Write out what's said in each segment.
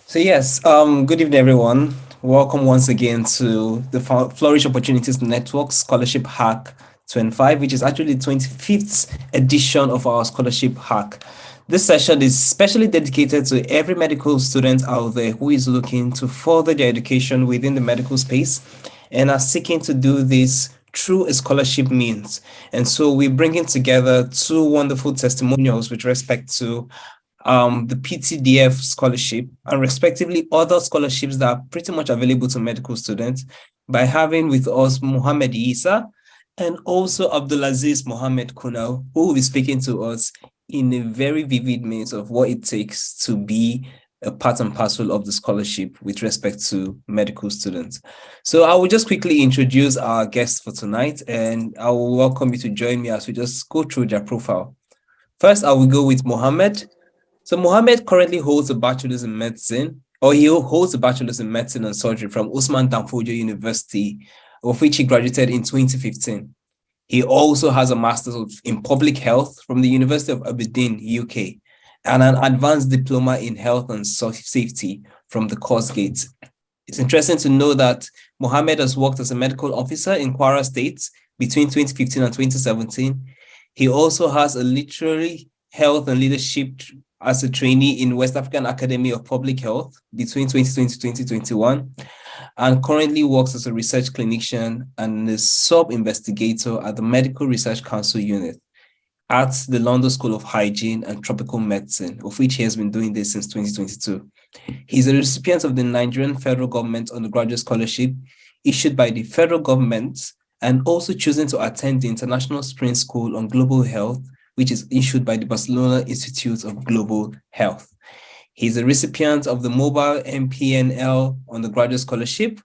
So yes, good evening, everyone. Welcome once again to the Flourish Opportunities Network Scholarship Hack 25, which is actually the 25th edition of our scholarship hack. This session is specially dedicated to every medical student out there who is looking to further their education within the medical space and are seeking to do this through a scholarship means. And so we're bringing together two wonderful testimonials with respect to the PTDF scholarship, and respectively other scholarships that are pretty much available to medical students by having with us Mohammed Isa and also Abdulaziz Mohammed Kunal, who will be speaking to us in a very vivid means of what it takes to be a part and parcel of the scholarship with respect to medical students. So I will just quickly introduce our guests for tonight, and I will welcome you to join me as we just go through their profile. First, I will go with Mohammed. So Mohammed currently holds a bachelor's in medicine, or he holds a bachelor's in medicine and surgery from Usman Danfodio University, of which he graduated in 2015. He also has a master's in public health from the University of Aberdeen, UK, and an advanced diploma in health and safety from the course ghat. It's interesting to know that Mohammed has worked as a medical officer in Kwara State between 2015 and 2017. He also has a literary health and leadership as a trainee in West African Academy of Public Health between 2020 to 2021, and currently works as a research clinician and a sub-investigator at the Medical Research Council unit at the London School of Hygiene and Tropical Medicine, of which he has been doing this since 2022. He's a recipient of the Nigerian federal government undergraduate scholarship issued by the federal government, and also choosing to attend the International Spring School on Global Health, which is issued by the Barcelona Institute of Global Health. He's a recipient of the Mobile MPNL Undergraduate Scholarship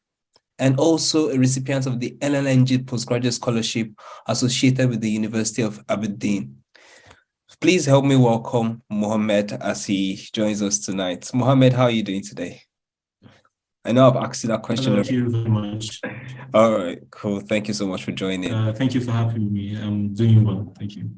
and also a recipient of the NLNG Postgraduate Scholarship associated with the University of Aberdeen. Please help me welcome Mohammed as he joins us tonight. Mohammed, how are you doing today? I know I've asked you that question. Thank you very much. All right, cool. Thank you so much for joining. Thank you for having me. I'm doing well. Thank you.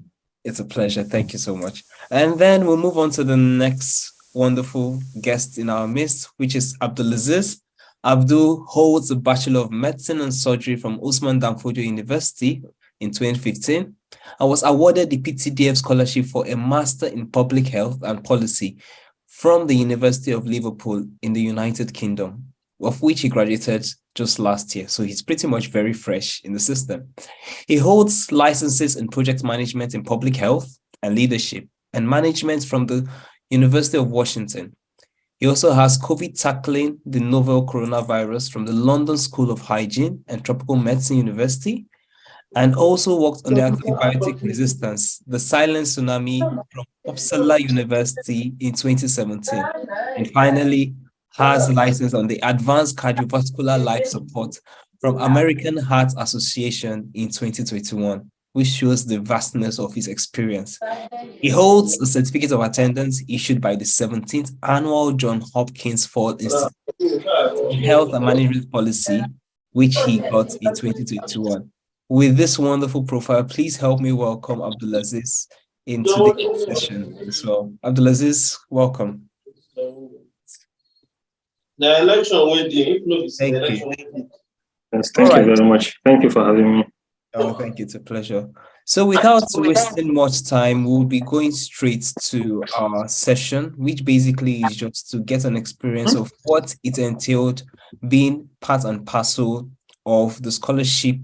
It's a pleasure. Thank you so much. And then we'll move on to the next wonderful guest in our midst, which is Abdulaziz. Abdul holds a Bachelor of Medicine and Surgery from Usman Danfodio University in 2015 and was awarded the PTDF scholarship for a Master in Public Health and Policy from the University of Liverpool in the United Kingdom, of which he graduated just last year. So he's pretty much very fresh in the system. He holds licenses in project management in public health and leadership and management from the University of Washington. He also has COVID tackling the novel coronavirus from the London School of Hygiene and Tropical Medicine University, and also worked on the antibiotic resistance, the silent tsunami from Uppsala University in 2017. And finally, has license on the advanced cardiovascular life support from American Heart Association in 2021, which shows the vastness of his experience. He holds a certificate of attendance issued by the 17th Annual John Hopkins Ford Institute in Health and Management Policy, which he got in 2021. With this wonderful profile, please help me welcome Abdulaziz into the session as well. Abdulaziz, welcome. The election waiting. Thank you. Yes, thank you very much. Thank you for having me. Oh, thank you. It's a pleasure. So without wasting much time, we'll be going straight to our session, which basically is just to get an experience of what it entailed being part and parcel of the scholarship,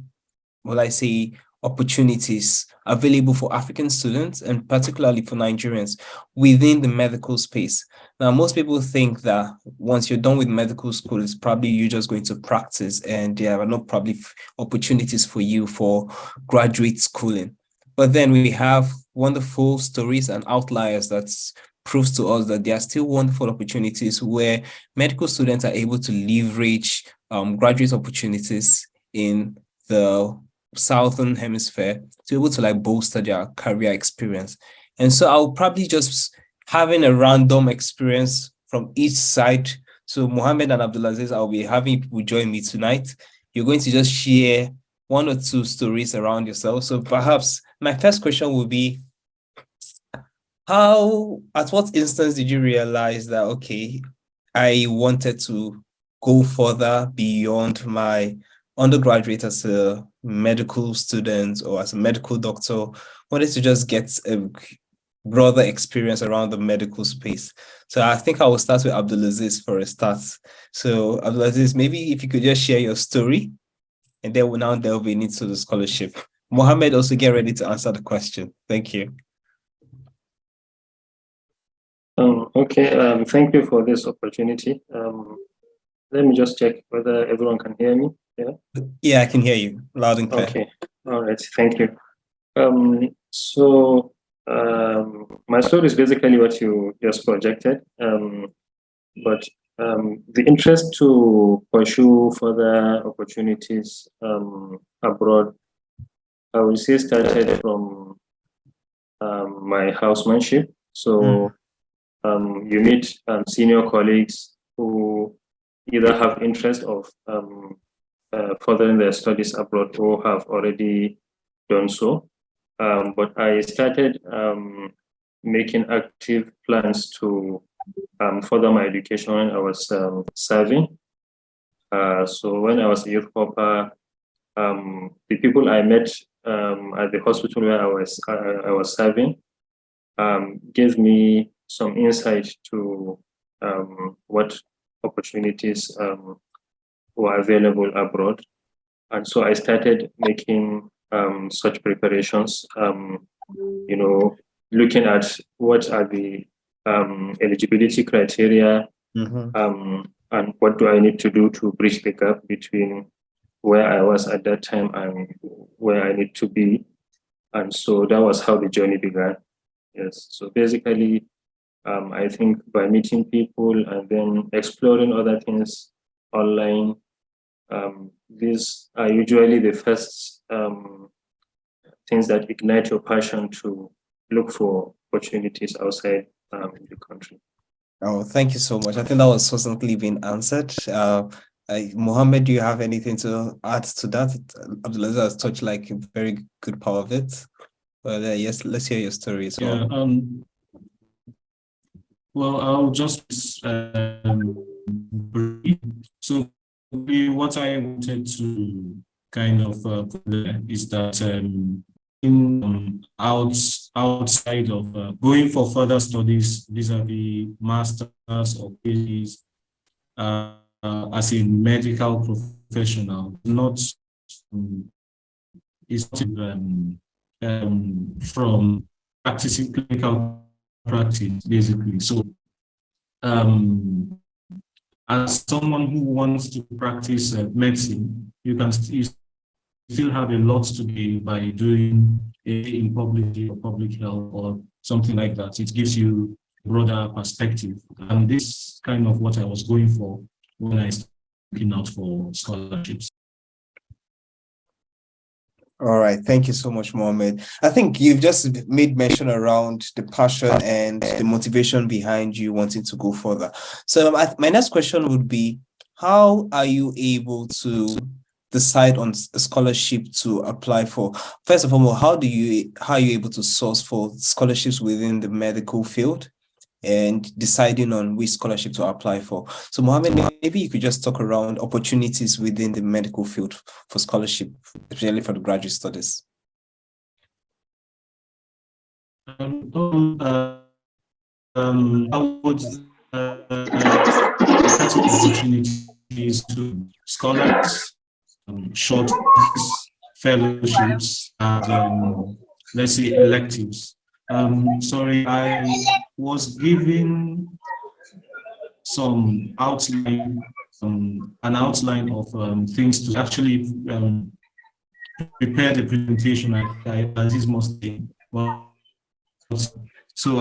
opportunities available for African students and particularly for Nigerians within the medical space. Now, most people think that once you're done with medical school, it's probably you're just going to practice and there are not probably opportunities for you for graduate schooling. But then we have wonderful stories and outliers that proves to us that there are still wonderful opportunities where medical students are able to leverage graduate opportunities in the Southern Hemisphere to be able to bolster their career experience. And so I'll probably just having a random experience from each side. So Mohammed and Abdulaziz, I'll be having people join me tonight. You're going to just share one or two stories around yourself. So perhaps my first question would be, at what instance did you realize that, okay, I wanted to go further beyond my undergraduate as a medical student or as a medical doctor. Wanted to just get a broader experience around the medical space. So I think I will start with Abdulaziz for a start. So Abdulaziz, maybe if you could just share your story, and then we'll now delve into the scholarship. Mohammed, also get ready to answer the question. Thank you. Okay, thank you for this opportunity. Let me just check whether everyone can hear me. Yeah, I can hear you loud and clear. Okay, all right, thank you. My story is basically what you just projected, but the interest to pursue further opportunities abroad, I will say, started from my housemanship. So you meet senior colleagues who either have interest of furthering their studies abroad or have already done so. But I started making active plans to further my education when I was serving. So when I was a youth corper, the people I met at the hospital where I was serving gave me some insight to what opportunities were available abroad. And so I started making such preparations, looking at what are the eligibility criteria, and what do I need to do to bridge the gap between where I was at that time and where I need to be. And so that was how the journey began. Yes. So basically, I think by meeting people and then exploring other things online, these are usually the first things that ignite your passion to look for opportunities outside the country. Oh, thank you so much. I think that was certainly been answered. Mohammed, do you have anything to add to that? Abdulaziz has touched like a very good part of it. But yes, let's hear your story as well. Yeah. Well, I'll just brief. So what I wanted to kind of put there is that outside of going for further studies vis-a-vis masters or PhDs, as a medical professional, not is from practicing clinical practice, basically. So, as someone who wants to practice medicine, you still have a lot to do by doing in public or public health or something like that. It gives you a broader perspective, and this is kind of what I was going for when I started looking out for scholarships. All right, thank you so much, Mohammed. I think you've just made mention around the passion and the motivation behind you wanting to go further. So my next question would be, how are you able to decide on a scholarship to apply for? First of all, how are you able to source for scholarships within the medical field and deciding on which scholarship to apply for? So Mohammed, maybe you could just talk around opportunities within the medical field for scholarship, especially for the graduate studies. I would opportunities to scholars, short fellowships, and let's say electives. Sorry, I was given some outline, an outline of things to actually prepare the presentation. Aziz must say, well, so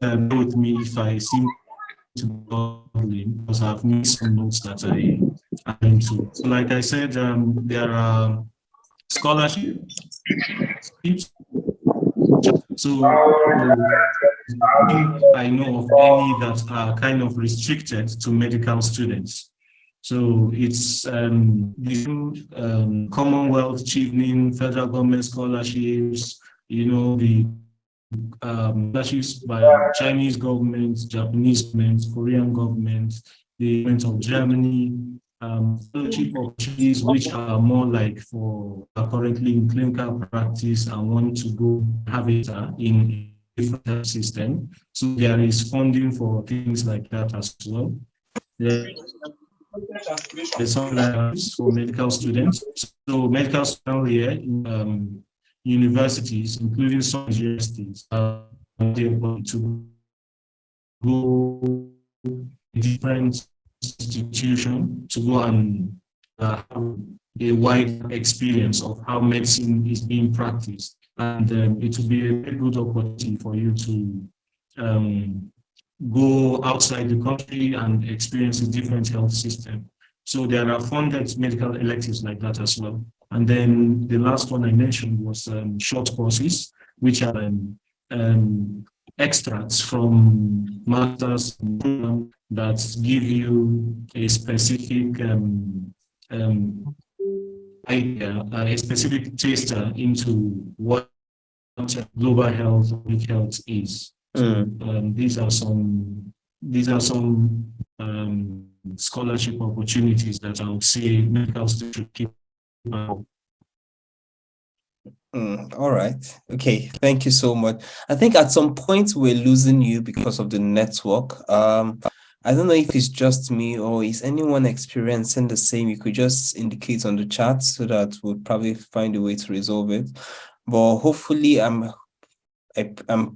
bear with me if I seem to be struggling, because I've made some notes that I am to. So like I said, there are scholarships. So I know of any that are kind of restricted to medical students. So it's the Commonwealth, Chevening, federal government scholarships, the scholarships by Chinese government, Japanese government, Korean government, the government of Germany, fellowship opportunities which are more like for currently in clinical practice and want to go have it in a different health system. So there is funding for things like that as well. There's some libraries for medical students. So medical students here in universities, including some universities, are able to go different institution to go and have a wide experience of how medicine is being practiced. And it will be a very good opportunity for you to go outside the country and experience a different health system. So there are funded medical electives like that as well. And then the last one I mentioned was short courses, which are extracts from masters program that give you a specific idea, a specific taster into what global health, public health is. So these are some scholarship opportunities that I would say medical students should keep. All right. Okay. Thank you so much. I think at some point we're losing you because of the network. I don't know if it's just me or is anyone experiencing the same. You could just indicate on the chat so that we'll probably find a way to resolve it. But hopefully, I'm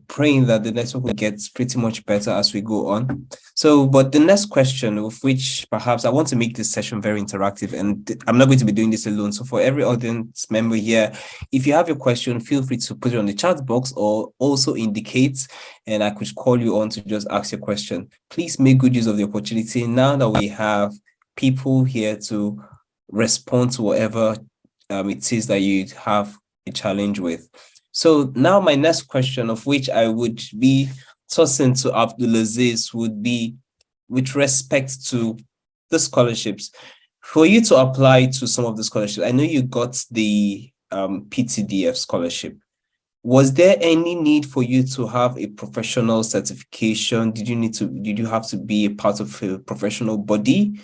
praying that the network will get pretty much better as we go on. So, but the next question, of which perhaps I want to make this session very interactive, and I'm not going to be doing this alone. So for every audience member here, if you have your question, feel free to put it on the chat box or also indicate, and I could call you on to just ask your question. Please make good use of the opportunity now that we have people here to respond to whatever it is that you have a challenge with. So now my next question, of which I would be tossing to Abdulaziz, would be with respect to the scholarships. For you to apply to some of the scholarships, I know you got the PTDF scholarship. Was there any need for you to have a professional certification? Did you have to be a part of a professional body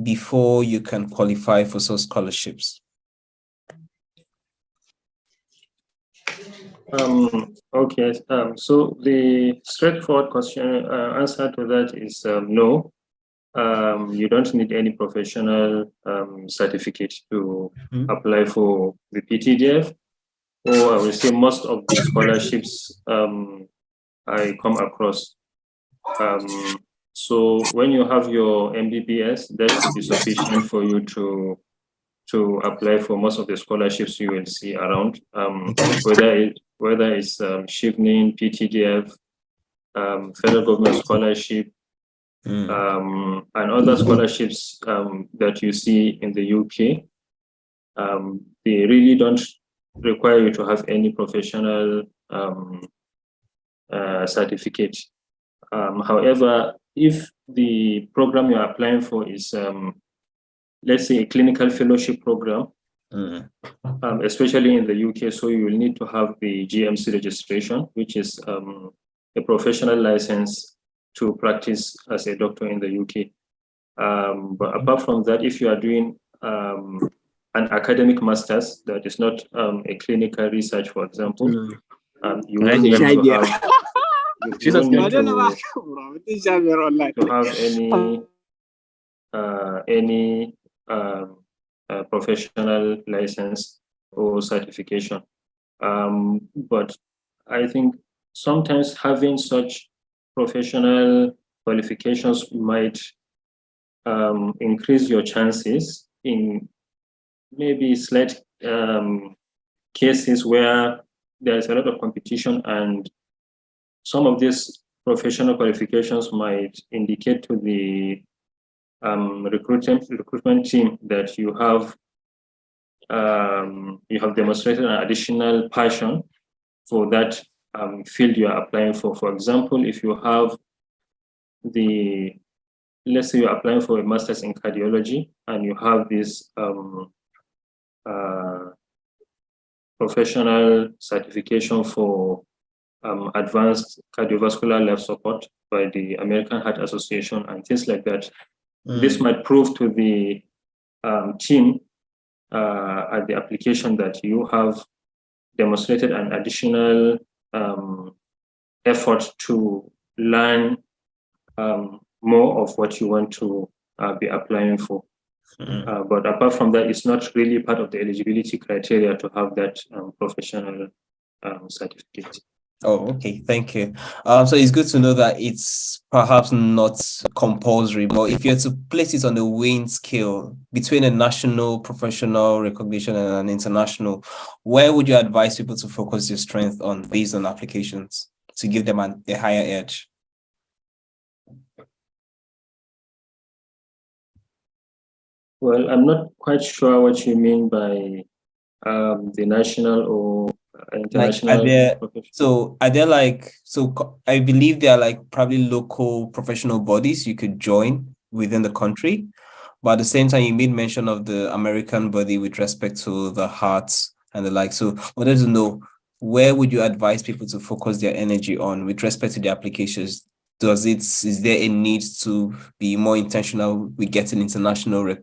before you can qualify for such scholarships? Okay, so the straightforward question answer to that is no. You don't need any professional certificate to apply for the PTDF, or I will say most of the scholarships I come across. So when you have your MBBS, that should be sufficient for you to apply for most of the scholarships you will see around, whether it's Shivnin, PTDF, federal government scholarship, and other scholarships that you see in the UK. They really don't require you to have any professional certificate. However, if the program you're applying for is let's say a clinical fellowship program, especially in the UK, so you will need to have the GMC registration, which is a professional license to practice as a doctor in the UK. But apart from that, if you are doing an academic master's that is not a clinical research, for example, you won't need to have, you won't need to have any professional license or certification. But I think sometimes having such professional qualifications might increase your chances in maybe slight cases where there's a lot of competition, and some of these professional qualifications might indicate to the recruitment team that you have demonstrated an additional passion for that field you are applying for. For example, if you have let's say you're applying for a master's in cardiology and you have this professional certification for advanced cardiovascular life support by the American Heart Association and things like that. This might prove to the team at the application that you have demonstrated an additional effort to learn more of what you want to be applying for. But apart from that, it's not really part of the eligibility criteria to have that professional certificate. Oh, okay. Thank you. So it's good to know that it's perhaps not compulsory, but if you had to place it on the weighing scale between a national professional recognition and an international, where would you advise people to focus their strength on based on applications to give them a higher edge? Well, I'm not quite sure what you mean by the national or international. I believe there are like probably local professional bodies you could join within the country, but at the same time you made mention of the American body with respect to the hearts and the like. So I wanted to know, where would you advise people to focus their energy on with respect to the applications? Is there a need to be more intentional with getting international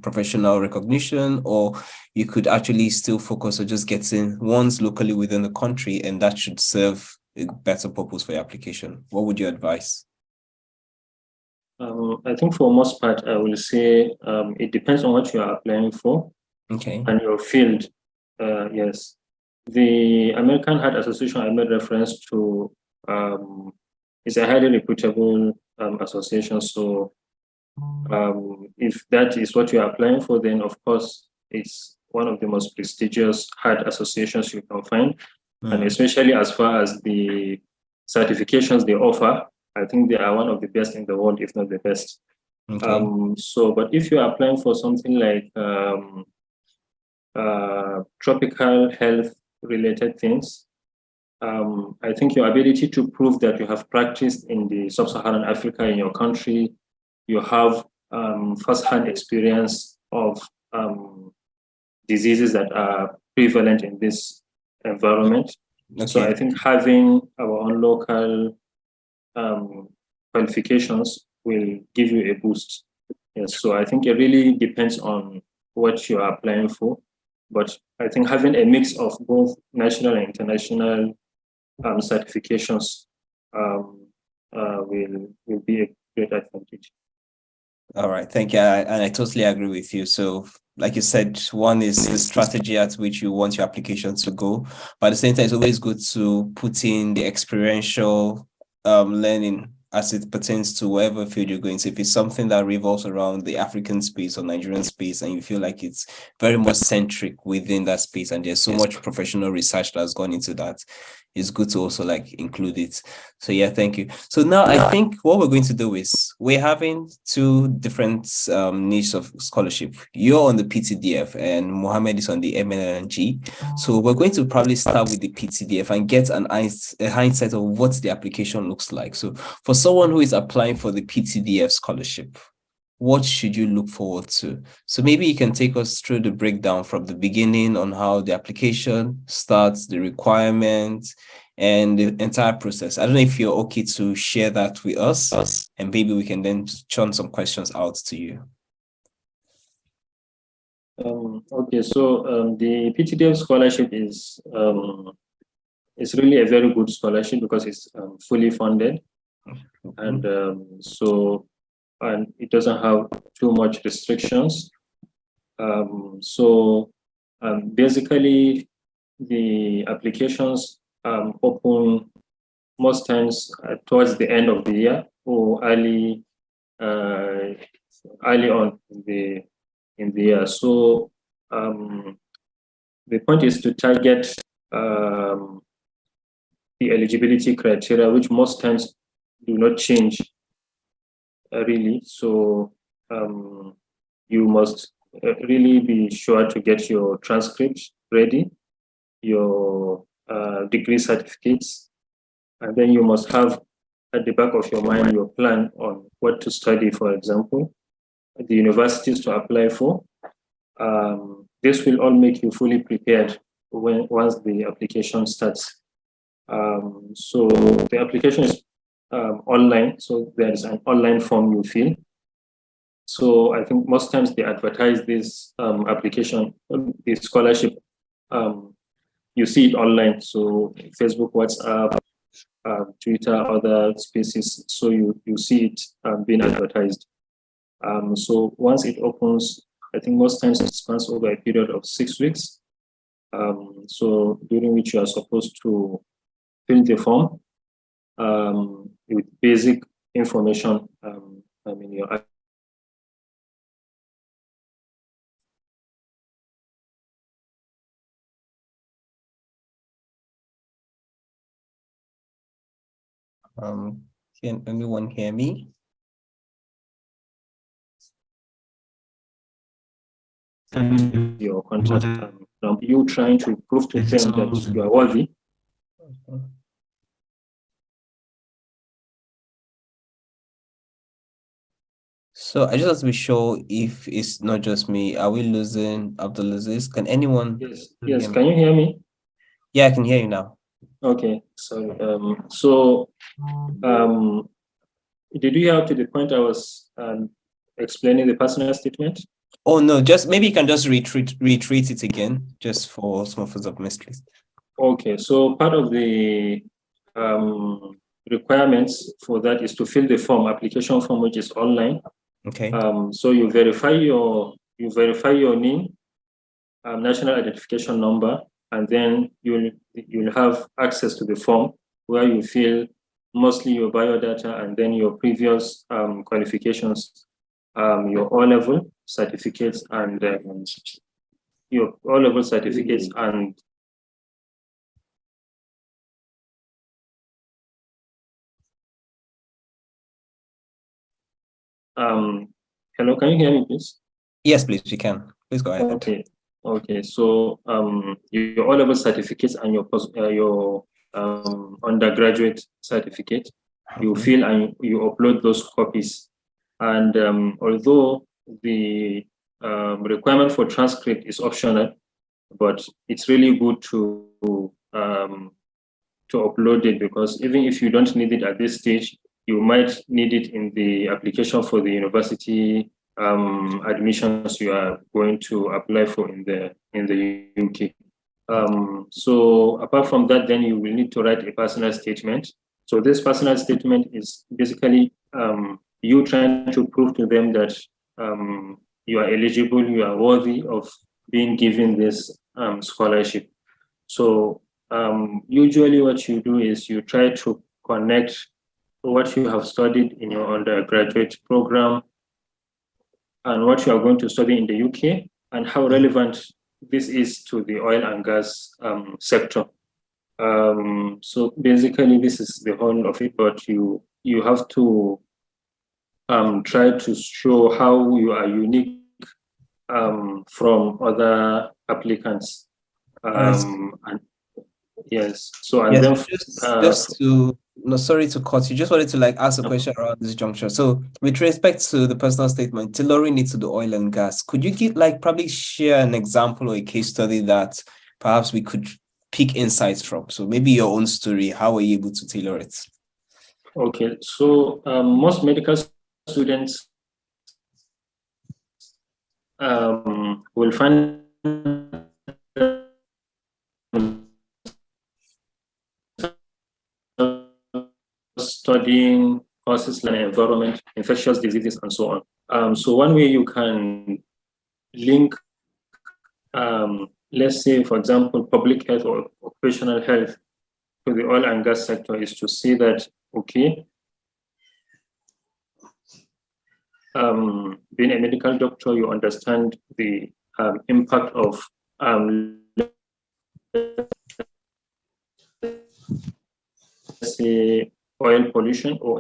professional recognition, or you could actually still focus on just getting ones locally within the country, and that should serve a better purpose for your application? What would you advise? I think for most part, I will say it depends on what you are applying for. Okay. And your field. Yes. The American Heart Association I made reference to is a highly reputable association. So if that is what you're applying for, then of course it's one of the most prestigious heart associations you can find. And especially as far as the certifications they offer, I think they are one of the best in the world, if not the best. Okay. But if you're applying for something like tropical health related things, I think your ability to prove that you have practiced in the sub-Saharan Africa in your country, you have first-hand experience of diseases that are prevalent in this environment. Okay. So I think having our own local qualifications will give you a boost. Yes, so I think it really depends on what you are applying for. But I think having a mix of both national and international certifications will be a great advantage. All right, thank you. And I totally agree with you. So, like you said, one is the strategy at which you want your application to go. But at the same time, it's always good to put in the experiential learning as it pertains to whatever field you're going to. If it's something that revolves around the African space or Nigerian space, and you feel like it's very much centric within that space, and there's so much professional research that's gone into that, it's good to also like include it. So yeah, thank you. So now I think what we're going to do is we're having two different niches of scholarship. You're on the PTDF and Mohammed is on the NLNG. So we're going to probably start with the PTDF and get a hindsight of what the application looks like. So for someone who is applying for the PTDF scholarship, what should you look forward to? So maybe you can take us through the breakdown from the beginning on how the application starts, the requirements, and the entire process. I don't know if you're okay to share that with us, and maybe we can then churn some questions out to you. Okay, so the PTDF scholarship is really a very good scholarship because it's fully funded, and and it doesn't have too much restrictions. Basically, the applications open most times towards the end of the year or early on in the year. So the point is to target the eligibility criteria, which most times do not change really. So you must really be sure to get your transcripts ready, your degree certificates, and then you must have at the back of your mind your plan on what to study, for example, the universities to apply for. This will all make you fully prepared once the application starts. So the application is online, so there is an online form you fill. So I think most times they advertise this application, the scholarship. You see it online, so Facebook, WhatsApp, Twitter, other spaces. So you see it being advertised. So once it opens, I think most times it spans over a period of 6 weeks. So during which you are supposed to fill the form with basic information. I mean, your Can anyone hear me? your contact, you trying to prove to them that you are worthy. So I just want to be sure if it's not just me. Are we losing Abdulaziz? Can anyone? Yes, yes. Can you hear me? Yeah, I can hear you now. Okay, sorry. Did you hear to the point I was explaining the personal statement? Oh no, just maybe you can just retreat it again, just for some of us of mysteries. Okay, so part of the requirements for that is to fill the form, application form, which is online. Okay. So you verify your name, national identification number, and then you'll have access to the form where you fill mostly your biodata and then your previous qualifications, your O-level certificates and your O-level certificates and hello, can you hear me, please? Yes, please, you can. Please go ahead. Okay. Okay. So your O-level certificates and your undergraduate certificate, you fill and you upload those copies. And although the requirement for transcript is optional, but it's really good to upload it, because even if you don't need it at this stage, you might need it in the application for the university admissions you are going to apply for in the UK. So apart from that, then you will need to write a personal statement. So this personal statement is basically you trying to prove to them that you are eligible, you are worthy of being given this scholarship. So usually what you do is you try to connect what you have studied in your undergraduate program and what you are going to study in the UK and how relevant this is to the oil and gas sector. So basically this is the whole of it, but you have to try to show how you are unique from other applicants. And yes, so and Yes, then just to no, sorry to cut you. Just wanted to like ask a question around this juncture. So, with respect to the personal statement, tailoring it to the oil and gas, could you give like probably share an example or a case study that perhaps we could pick insights from? So maybe your own story. How were you able to tailor it? Okay, so most medical students will find studying courses like environment, infectious diseases, and so on. So one way you can link, let's say, for example, public health or occupational health to the oil and gas sector is to see that, okay, being a medical doctor, you understand the impact of let's say oil pollution or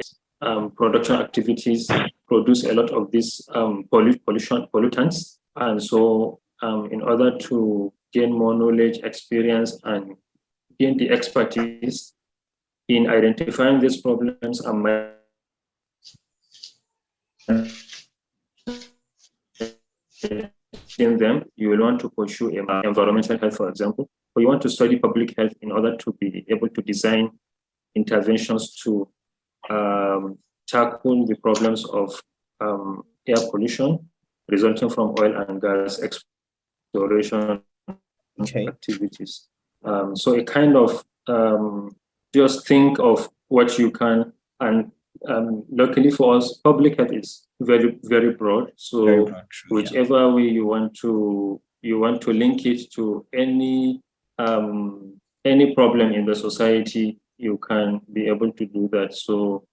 production activities produce a lot of these pollutants. And so in order to gain more knowledge, experience, and gain the expertise in identifying these problems and in them, you will want to pursue environmental health, for example. or you want to study public health in order to be able to design interventions to tackle the problems of air pollution resulting from oil and gas exploration activities. So it kind of just think of what you can, and luckily for us, public health is very, very broad. So Very broad, true, whichever way you want to link it to any problem in the society, you can be able to do that. So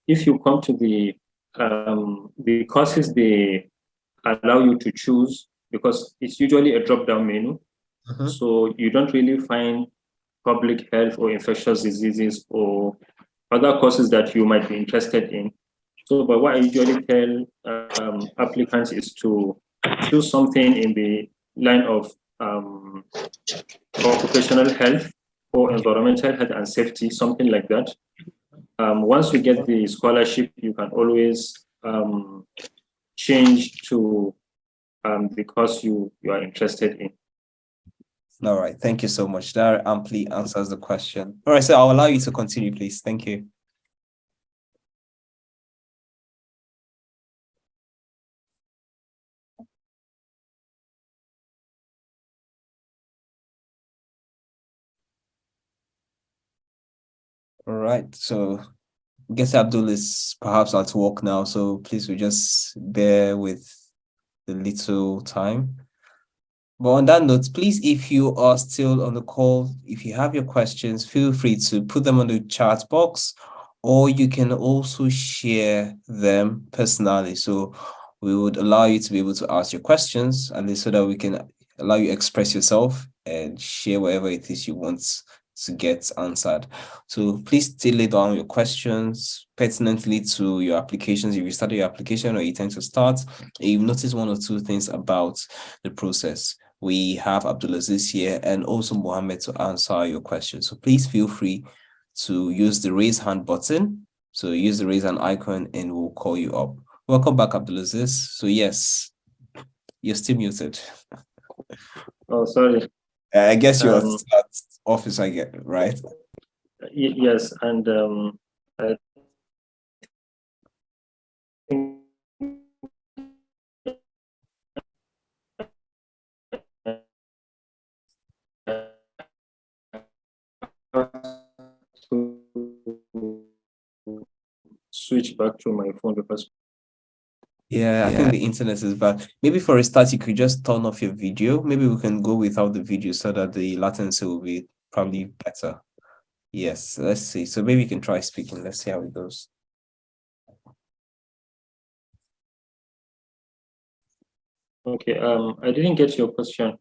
if you come to the courses, they allow you to choose, because it's usually a drop-down menu. So you don't really find public health or infectious diseases or other courses that you might be interested in. So, but what I usually tell applicants is to choose something in the line of occupational health or environmental health and safety, something like that. Once you get the scholarship, you can always change to the course you are interested in. All right, thank you so much. That amply answers the question. All right, so I'll allow you to continue, please. Thank you. All right, so I guess Abdul is perhaps at work now, so please we just bear with the little time. But on that note, please, if you are still on the call, if you have your questions, feel free to put them on the chat box, or you can also share them personally. So we would allow you to be able to ask your questions, at least so that we can allow you to express yourself and share whatever it is you want to get answered. So please still lay down your questions pertinently to your applications. If you started your application or you intend to start, you've noticed one or two things about the process. We have Abdulaziz here and also Mohammed to answer your questions. So please feel free to use the raise hand button. So use the raise hand icon and we'll call you up. Welcome back, Abdulaziz. So yes, you're still muted. Oh, sorry. I guess you're at office, I get right? Yes, and I think to switch back to my phone because Yeah, I think the internet is bad. Maybe for a start, you could just turn off your video. Maybe we can go without the video so that the latency will be probably better. Yes, let's see. So maybe you can try speaking. Let's see how it goes. Okay, I didn't get your question.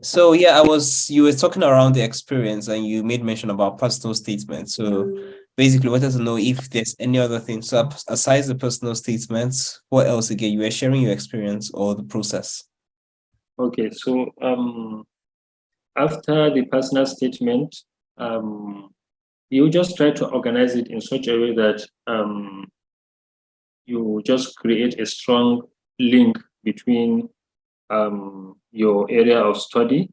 So yeah, you were talking around the experience and you made mention about personal statements. So basically wanted to know if there's any other thing. So aside the personal statements, what else again? You were sharing your experience or the process. Okay, so after the personal statement, you just try to organize it in such a way that you just create a strong link between your area of study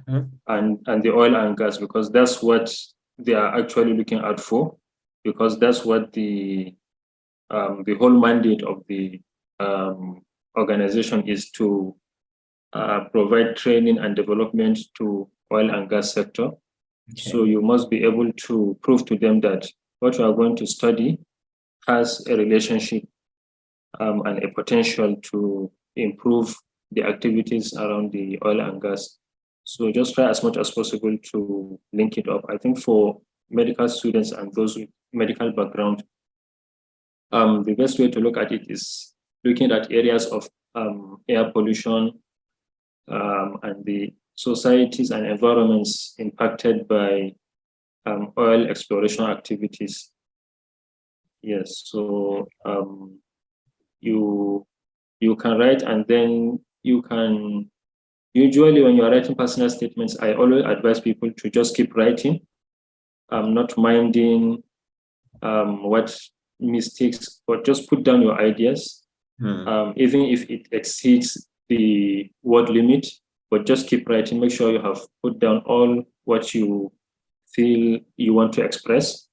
and the oil and gas, because that's what they are actually looking out for, because that's what the whole mandate of the organization is to provide training and development to oil and gas sector. Okay. So you must be able to prove to them that what you are going to study has a relationship and a potential to improve the activities around the oil and gas. So just try as much as possible to link it up. I think for medical students and those with medical background, the best way to look at it is looking at areas of air pollution and the societies and environments impacted by oil exploration activities. Yes, so you can write, and then you can, usually when you're writing personal statements, I always advise people to just keep writing, not minding what mistakes, but just put down your ideas, even if it exceeds the word limit, but just keep writing. Make sure you have put down all what you feel you want to express,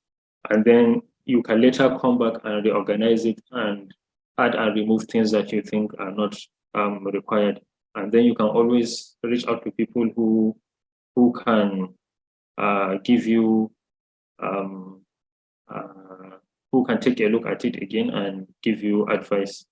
and then you can later come back and reorganize it and add and remove things that you think are not required. And then you can always reach out to people who can give you who can take a look at it again and give you advice.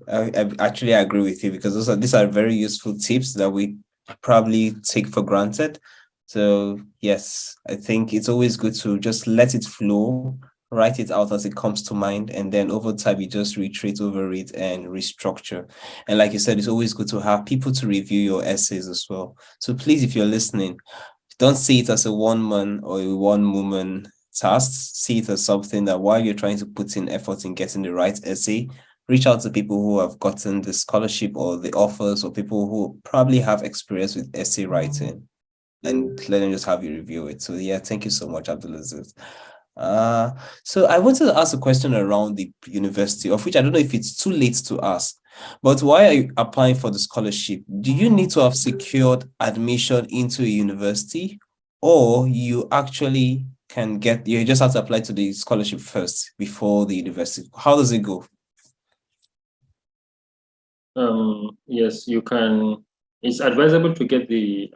I actually agree with you, because these are very useful tips that we probably take for granted. So yes, I think it's always good to just let it flow, write it out as it comes to mind, and then over time you just retreat over it and restructure. And like you said, it's always good to have people to review your essays as well. So please, if you're listening, don't see it as a one-man or a one-woman task. See it as something that while you're trying to put in effort in getting the right essay, reach out to people who have gotten the scholarship or the offers, or people who probably have experience with essay writing, and let them just have you review it. So yeah, thank you so much, Abdulaziz. So I wanted to ask a question around the university, of which I don't know if it's too late to ask, but why are you applying for the scholarship? Do you need to have secured admission into a university, or you actually you just have to apply to the scholarship first before the university? How does it go? Yes, you can. It's advisable to get the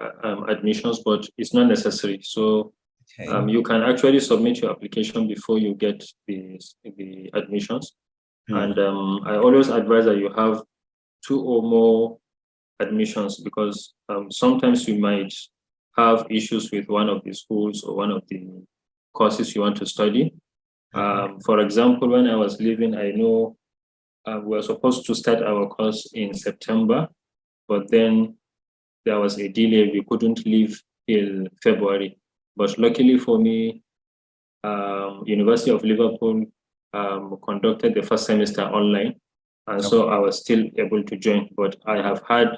admissions, but it's not necessary. So Okay. you can actually submit your application before you get the admissions. And I always advise that you have 2 or more admissions, because sometimes you might have issues with one of the schools or one of the courses you want to study. For example, when I was leaving, I know we were supposed to start our course in September, but then there was a delay. We couldn't leave till February. But luckily for me, University of Liverpool conducted the first semester online, and so I was still able to join. But I have had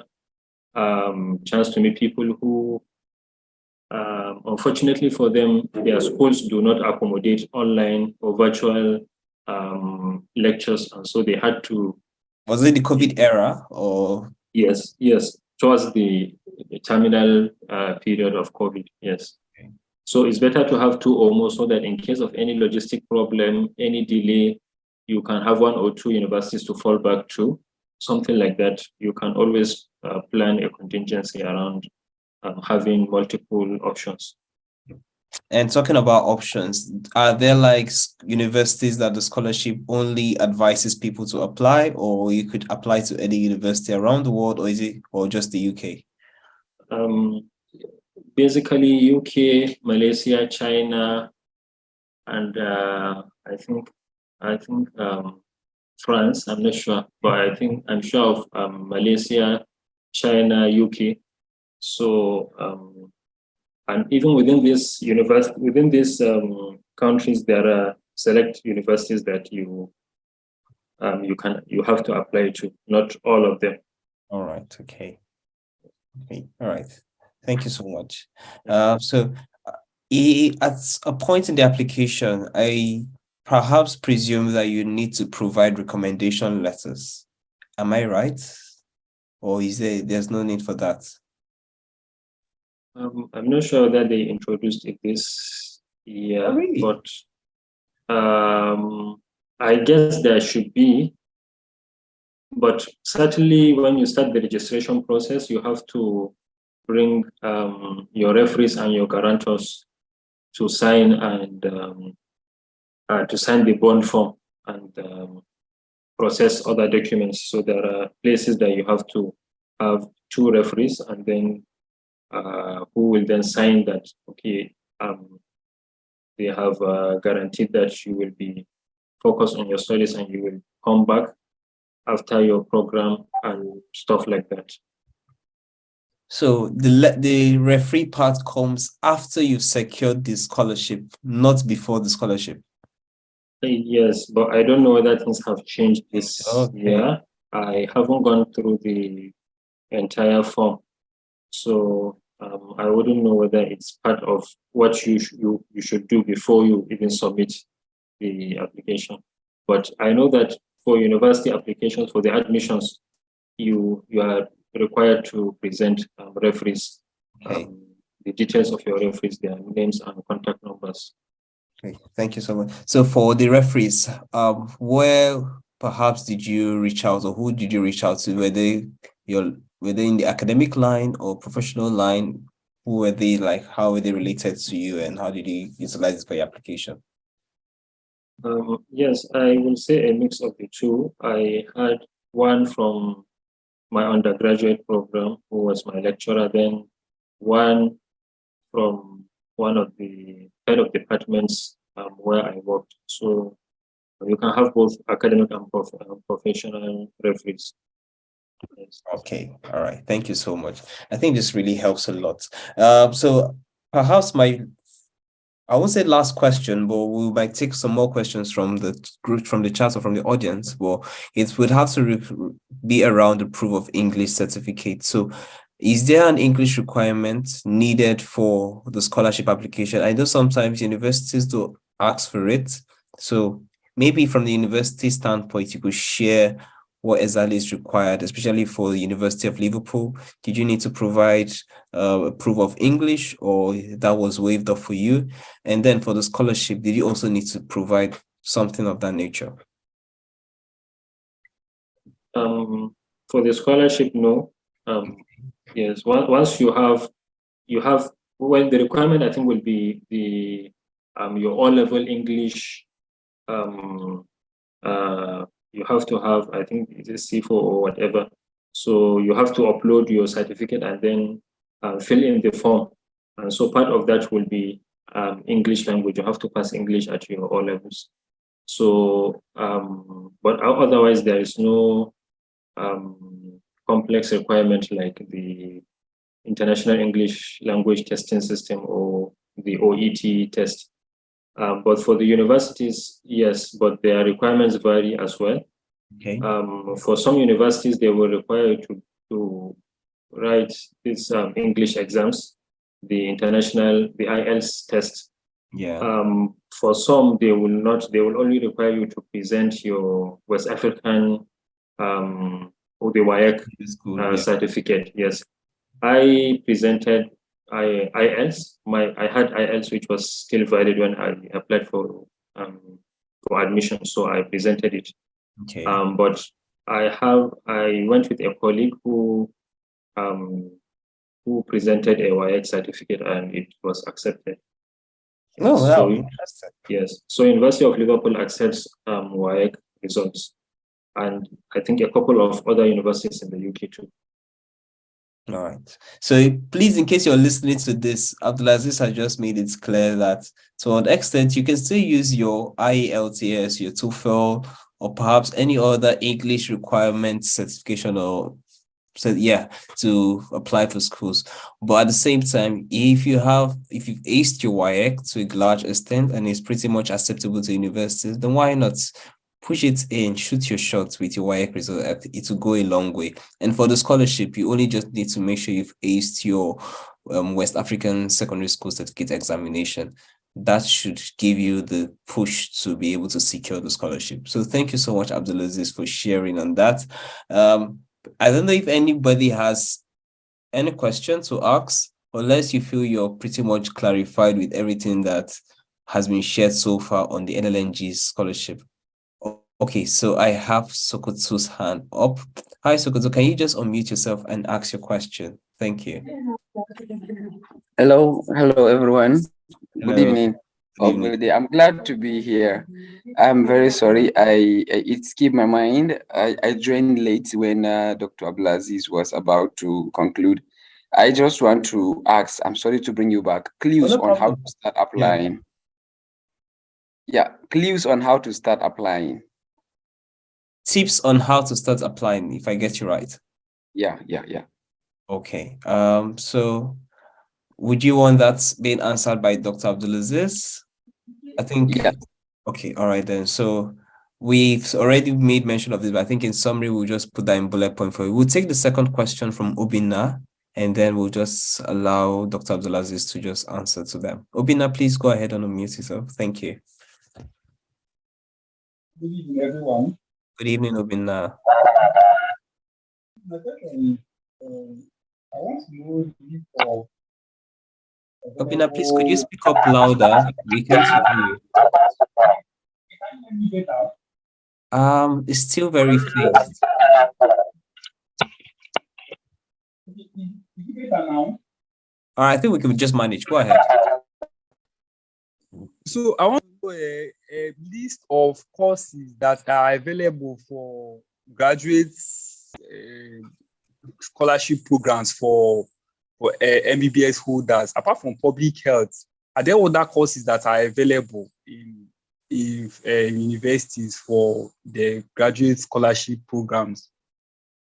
chance to meet people who, unfortunately for them, their schools do not accommodate online or virtual lectures, and so they had to. Was it the COVID era, or? Yes, towards the terminal period of COVID, yes. Okay. So it's better to have 2 or more, so that in case of any logistic problem, any delay, you can have 1 or 2 universities to fall back to, something like that. You can always plan a contingency around having multiple options. And talking about options, are there like universities that the scholarship only advises people to apply, or you could apply to any university around the world, or just the UK? Basically UK, Malaysia, China, and I think France. I'm not sure, but I'm sure of Malaysia, China, UK. So and even within this countries, there are select universities that you have to apply to. Not all of them. All right. Okay. All right. Thank you so much. So at a point in the application, I perhaps presume that you need to provide recommendation letters. Am I right? Or there's no need for that? I'm not sure that they introduced it this year, Oh, really? but I guess there should be. But certainly, when you start the registration process, you have to bring your referees and your guarantors to sign and to sign the bond form and process other documents. So there are places that you have to have 2 referees, and then who will then sign that, okay, they have guaranteed that you will be focused on your studies and you will come back after your program and stuff like that. So the referee part comes after you've secured the scholarship, not before the scholarship. Yes, but I don't know whether things have changed this year. I haven't gone through the entire form, so I wouldn't know whether it's part of what you should do before you even submit the application. But I know that for university applications, for the admissions, you are required to present referees, Okay. the details of your referees, their names and contact numbers. Okay, thank you so much. So for the referees, where perhaps did you reach out, or who did you reach out to? Were they in the academic line or professional line? Who were they, like, how were they related to you, and how did you utilize it for your application? Yes, I will say a mix of the two. I had one from my undergraduate program who was my lecturer, then one from one of the head of departments where I worked. So you can have both academic and professional referees. Yes. Okay, all right. Thank you so much. I think this really helps a lot. So perhaps I won't say last question, but we might take some more questions from the group, from the chat or from the audience. But it would have to be around the proof of English certificate. So is there an English requirement needed for the scholarship application? I know sometimes universities do ask for it. So maybe from the university standpoint, you could share what exactly is required, especially for the University of Liverpool. Did you need to provide a proof of English, or that was waived off for you? And then for the scholarship, did you also need to provide something of that nature? For the scholarship, no. Yes, once you have, well, the requirement I think will be the your O-level English. You have to have, I think it is C4 or whatever. So you have to upload your certificate and then fill in the form. And so part of that will be English language. You have to pass English at your O levels. So, but otherwise there is no complex requirement like the International English Language Testing System or the OET test. But for the universities, yes, but their requirements vary as well. Okay. For some universities, they will require you to write these English exams, the IELTS test. Yeah. For some, they will not, they will only require you to present your West African or the WAEC certificate. Yes. I presented IELTS. I had IELTS, which was still valid when I applied for admission, so I presented it. Okay. But I went with a colleague who presented a WAEC certificate and it was accepted. Oh, wow. So Interesting. yes, so University of Liverpool accepts WAEC results, and I think a couple of other universities in the UK too. All right. So please, in case you're listening to this, Abdulaziz has just made it clear that to an extent you can still use your IELTS, your TOEFL, or perhaps any other English requirement certification, or so yeah, to apply for schools. But at the same time, if you've aced your WAEC to a large extent and it's pretty much acceptable to universities, then why not push it in, shoot your shot with your WAEC result? It will go a long way. And for the scholarship, you only just need to make sure you've aced your West African secondary school certificate examination. That should give you the push to be able to secure the scholarship. So thank you so much, Abdulaziz, for sharing on that. I don't know if anybody has any question to ask, unless you feel you're pretty much clarified with everything that has been shared so far on the NLNG scholarship. Okay, so I have Sokoto's hand up. Hi, Sokoto, can you just unmute yourself and ask your question? Thank you. Hello everyone. Hello. Good evening. Good evening. Good day. I'm glad to be here. I'm very sorry. It skipped my mind. I joined late when Dr. Abdulaziz was about to conclude. I just want to ask, I'm sorry to bring you back, clues no on how problem. to start applying. Yeah, clues on how to start applying. Tips on how to start applying, if I get you right. Yeah. Okay. So would you want that being answered by Dr. Abdulaziz? I think. Yeah. Okay. All right then. So we've already made mention of this, but I think in summary, we'll just put that in bullet point for you. We'll take the second question from Obina, and then we'll just allow Dr. Abdulaziz to just answer to them. Obina, please go ahead and unmute yourself. Thank you. Good evening, everyone. Good evening, Obina. My question I want to know the list of Obina, please, could you available. speak up louder? We can't hear you. Can you hear me better? It's still very faint. Is it better now? All right, I think we can just manage. Go ahead. So I want to know a list of courses that are available for graduates scholarship programs for MBBS holders. Apart from public health, are there other courses that are available in universities for the graduate scholarship programs?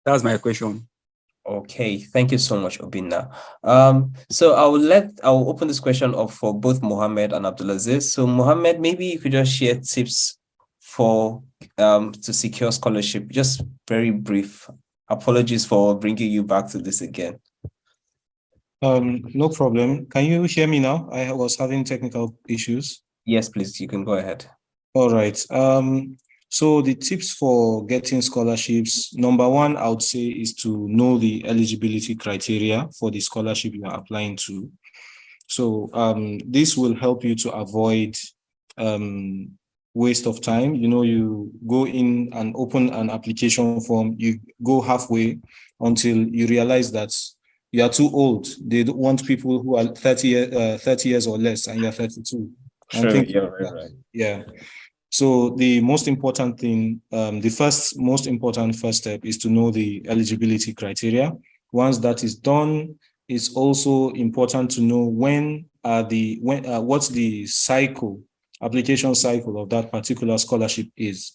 That's my question. Okay, thank you so much, Obina. So I'll open this question up for both Mohammed and Abdulaziz. So Mohammed, maybe you could just share tips for to secure scholarship. Just very brief. Apologies for bringing you back to this again. No problem. Can you hear me now? I was having technical issues. Yes, please, you can go ahead. All right. So the tips for getting scholarships, number one, I would say, is to know the eligibility criteria for the scholarship you are applying to. So this will help you to avoid waste of time. You know, you go in and open an application form, you go halfway until you realize that you are too old. They don't want people who are 30 years or less, and you're 32. Sure, you're very right. Yeah. So the most important thing, the most important first step is to know the eligibility criteria. Once that is done, it's also important to know what's the application cycle of that particular scholarship is.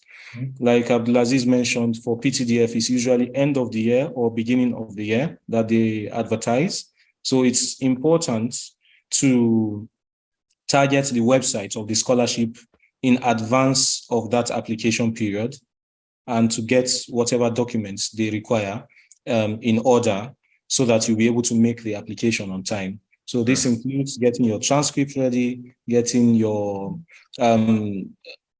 Like Abdulaziz mentioned, for PTDF, it's usually end of the year or beginning of the year that they advertise. So it's important to target the website of the scholarship in advance of that application period and to get whatever documents they require in order so that you'll be able to make the application on time. So this includes getting your transcript ready, getting your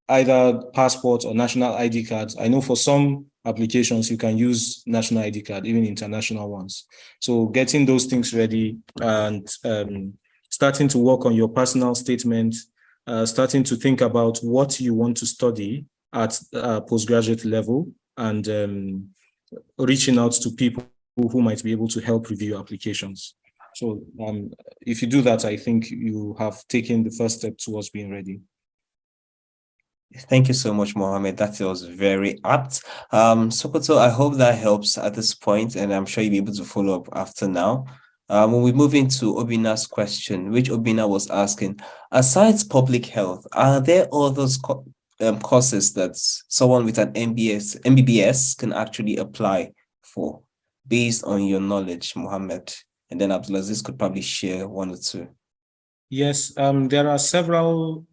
either passport or national ID cards. I know for some applications, you can use national ID card, even international ones. So getting those things ready and starting to work on your personal statement, starting to think about what you want to study at postgraduate level and reaching out to people who might be able to help review your applications. So if you do that, I think you have taken the first step towards being ready. Thank you so much, Mohammed. That was very apt. Sokoto, I hope that helps at this point, and I'm sure you'll be able to follow up after now. When we move into Obina's question, which Obina was asking, aside public health, are there other courses that someone with an MBBS can actually apply for based on your knowledge, Mohammed? And then Abdulaziz could probably share one or two. Yes, there are several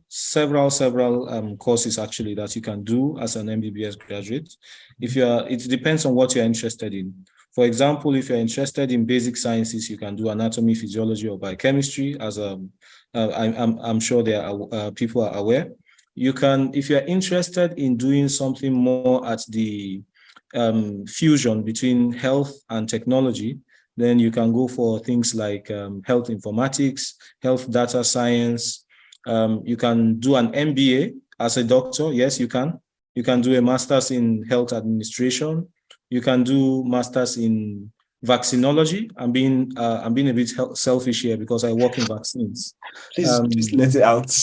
courses actually that you can do as an MBBS graduate. It depends on what you're interested in. For example, if you're interested in basic sciences, you can do anatomy, physiology, or biochemistry. As I'm sure people are aware. You can, if you're interested in doing something more at the fusion between health and technology, then you can go for things like health informatics, health data science. You can do an MBA as a doctor. Yes, you can. You can do a master's in health administration. You can do master's in vaccinology. I'm being a bit selfish here because I work in vaccines. Please let it out.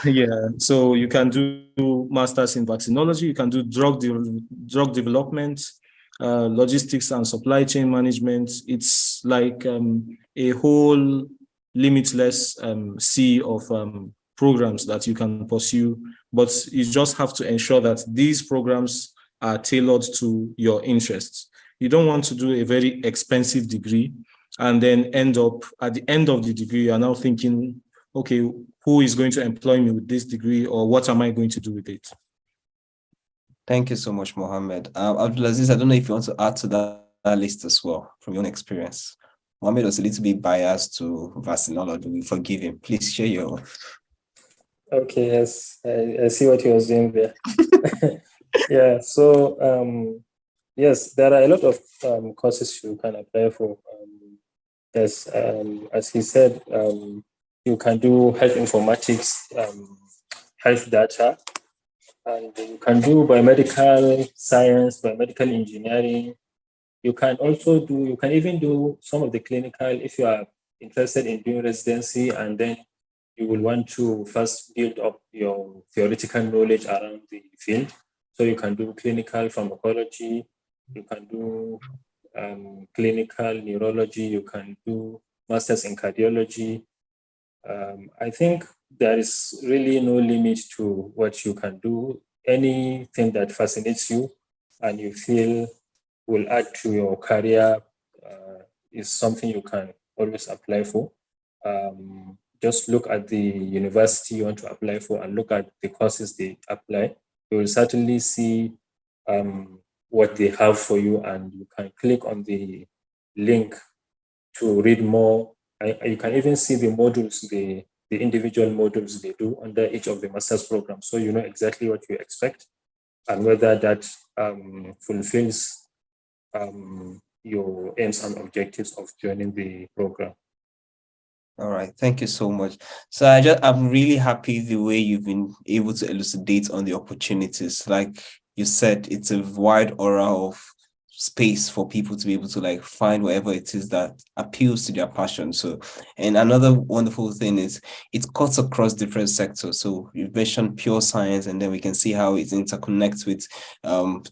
Yeah, so you can do masters in vaccinology. You can do drug development, logistics and supply chain management. It's like a whole limitless sea of programs that you can pursue, but you just have to ensure that these programs are tailored to your interests. You don't want to do a very expensive degree and then end up at the end of the degree, you are now thinking, okay, who is going to employ me with this degree, or what am I going to do with it? Thank you so much, Mohammed. Abdulaziz, I don't know if you want to add to that list as well from your own experience. Mohammed was a little bit biased to vaccinology. We forgive him. Please share your. Okay, yes, I see what he was doing there. Yeah, so Yes, there are a lot of courses you can apply for. There's, as he said, you can do health informatics, health data, and you can do biomedical science, biomedical engineering. You can also do, you can even do some of the clinical if you are interested in doing residency, and then you will want to first build up your theoretical knowledge around the field. So you can do clinical pharmacology, you can do clinical neurology, you can do masters in cardiology. I think there is really no limit to what you can do. Anything that fascinates you and you feel will add to your career is something you can always apply for. Just look at the university you want to apply for and look at the courses they apply. You will certainly see what they have for you, and you can click on the link to read more. You can even see the modules, the individual modules they do under each of the master's programs. So you know exactly what you expect and whether that fulfills your aims and objectives of joining the program. All right, thank you so much. So I'm really happy the way you've been able to elucidate on the opportunities. Like you said, it's a wide aura of space for people to be able to like find whatever it is that appeals to their passion. So, and another wonderful thing is it cuts across different sectors. So you mentioned pure science, and then we can see how it interconnects with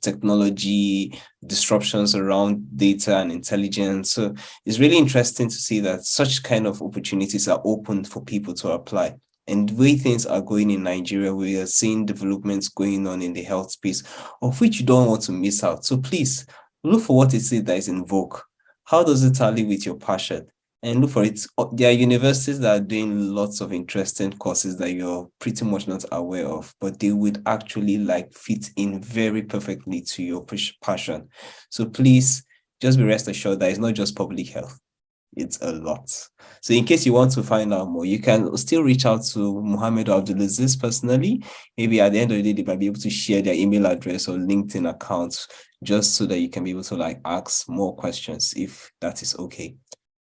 technology, disruptions around data and intelligence. So it's really interesting to see that such kind of opportunities are open for people to apply. And the way things are going in Nigeria, we are seeing developments going on in the health space, of which you don't want to miss out. So please look for what it is that is in vogue. How does it tally with your passion? And look for it. There are universities that are doing lots of interesting courses that you're pretty much not aware of, but they would actually like fit in very perfectly to your passion. So please just be rest assured that it's not just public health. It's a lot. So in case you want to find out more, you can still reach out to Mohammed or Abdulaziz personally. Maybe at the end of the day, they might be able to share their email address or LinkedIn accounts just so that you can be able to like ask more questions if that is okay.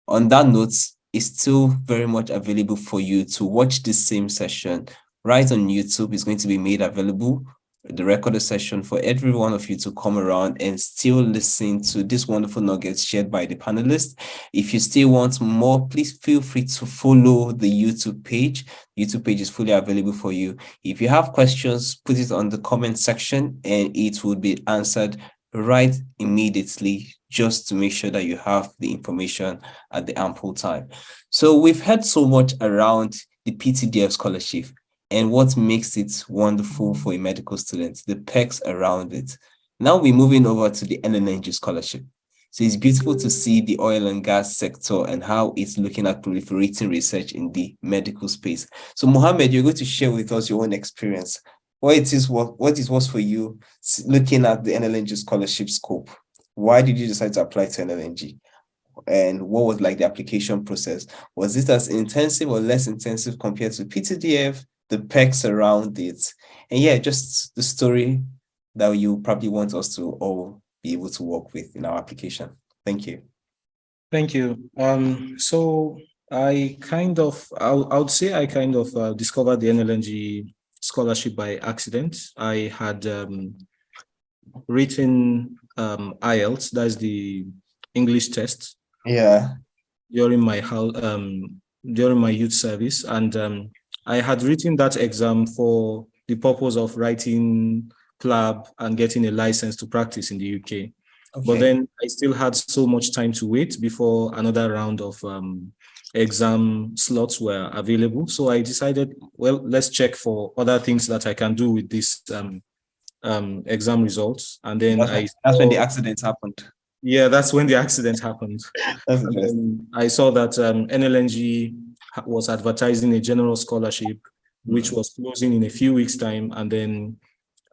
On that note, it's still very much available for you to watch this same session right on YouTube. It's going to be made available, the recorded session, for every one of you to come around and still listen to this wonderful nuggets shared by the panelists. If you still want more, please feel free to follow the YouTube page. YouTube page is fully available for you. If you have questions, put it on the comment section and it will be answered right immediately, just to make sure that you have the information at the ample time. So we've heard so much around the PTDF scholarship and what makes it wonderful for a medical student, the perks around it. Now we're moving over to the NLNG Scholarship. So it's beautiful to see the oil and gas sector and how it's looking at proliferating research in the medical space. So Mohammed, you're going to share with us your own experience. What it was for you looking at the NLNG Scholarship scope? Why did you decide to apply to NLNG? And what was like the application process? Was it as intensive or less intensive compared to PTDF? The perks around it, and yeah, just the story that you probably want us to all be able to work with in our application. Thank you. Thank you. So I would say I kind of discovered the NLNG scholarship by accident. I had written IELTS, that's the English test. Yeah. During my youth service, and I had written that exam for the purpose of writing PLAB and getting a license to practice in the UK. Okay. But then I still had so much time to wait before another round of exam slots were available. So I decided, well, let's check for other things that I can do with this exam results. And then that's when the accident happened. Yeah, that's when the accident happened. That's interesting. I saw that NLNG was advertising a general scholarship, which was closing in a few weeks' time. And then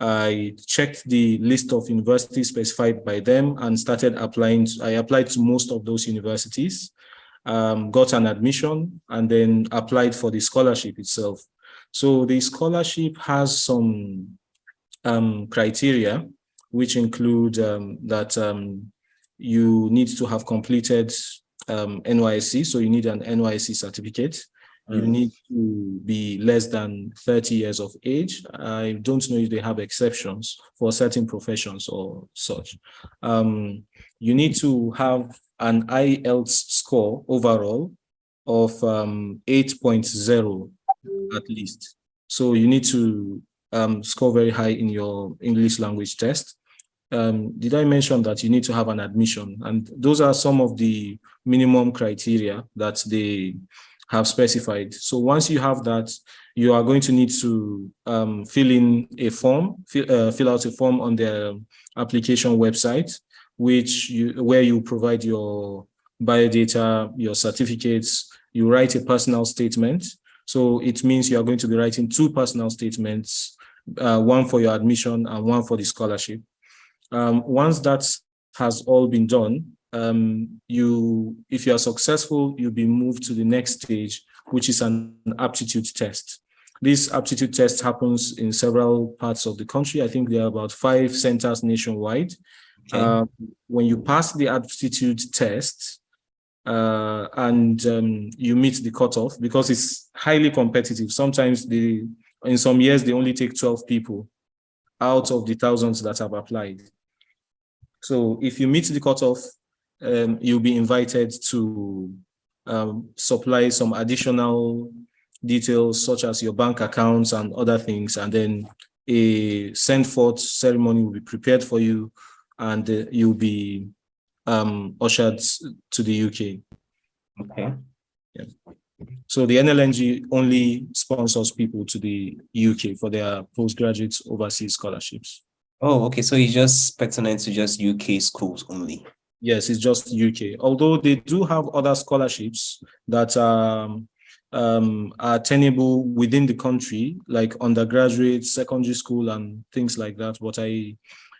I checked the list of universities specified by them and started applying. I applied to most of those universities, got an admission, and then applied for the scholarship itself. So the scholarship has some criteria which include that you need to have completed NYSC, so you need an NYSC certificate. You need to be less than 30 years of age. I don't know if they have exceptions for certain professions or such. You need to have an IELTS score overall of 8.0 at least. So you need to score very high in your English language test. Did I mention that you need to have an admission? And those are some of the minimum criteria that they have specified. So once you have that, you are going to need to fill in a form, fill out a form on the application website, where you provide your biodata, your certificates, you write a personal statement. So it means you are going to be writing 2 personal statements, one for your admission and one for the scholarship. Once that has all been done, if you are successful, you'll be moved to the next stage, which is an aptitude test. This aptitude test happens in several parts of the country. I think there are about 5 centers nationwide. Okay. When you pass the aptitude test and you meet the cutoff, because it's highly competitive, sometimes in some years, they only take 12 people out of the thousands that have applied. So if you meet the cutoff, you'll be invited to supply some additional details, such as your bank accounts and other things, and then a send forth ceremony will be prepared for you, and you'll be ushered to the UK. Okay. Yeah. So the NLNG only sponsors people to the UK for their postgraduate overseas scholarships. Oh, okay. So it's just pertinent to just UK schools only. Yes, it's just UK. Although they do have other scholarships that are attainable within the country, like undergraduate, secondary school, and things like that. But I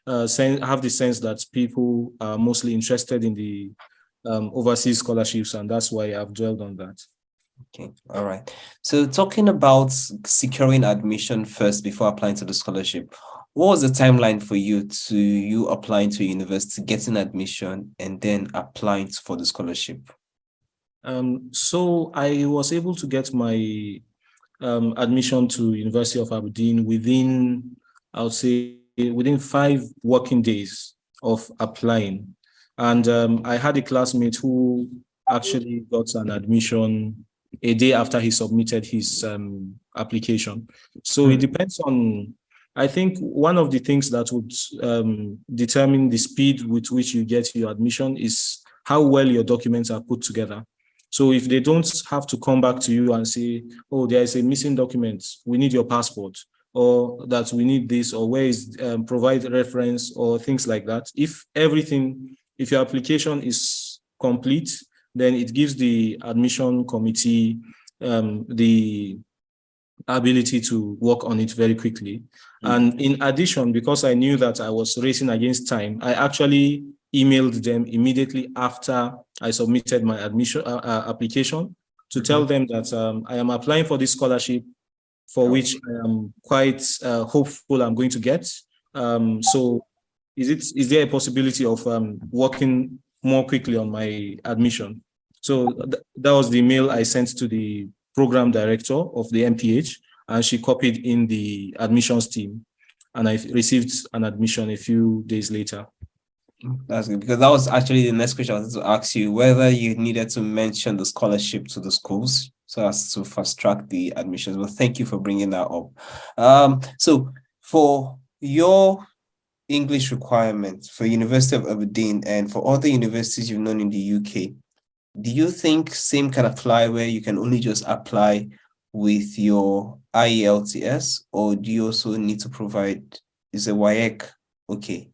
have the sense that people are mostly interested in the overseas scholarships, and that's why I've dwelled on that. Okay, all right. So talking about securing admission first before applying to the scholarship, what was the timeline for you applying to a university, getting admission, and then applying for the scholarship? So I was able to get my admission to University of Aberdeen within, I would say, within 5 working days of applying. And I had a classmate who actually got an admission a day after he submitted his application. So it depends on, I think one of the things that would determine the speed with which you get your admission is how well your documents are put together. So if they don't have to come back to you and say, oh, there is a missing document, we need your passport, or that we need this, or where is, provide reference, or things like that. If your application is complete, then it gives the admission committee the ability to work on it very quickly. And in addition, because I knew that I was racing against time, I actually emailed them immediately after I submitted my admission application to tell them that I am applying for this scholarship, for which I am quite hopeful I'm going to get. So is there a possibility of working more quickly on my admission? So that was the email I sent to the program director of the MPH, and she copied in the admissions team, and I received an admission a few days later. That's good, because that was actually the next question I wanted to ask you, whether you needed to mention the scholarship to the schools so as to fast track the admissions. Well, thank you for bringing that up. So for your English requirements for University of Aberdeen and for other universities you've known in the UK, do you think same can apply where you can only just apply with your IELTS, or do you also need to provide, is a WAEC okay?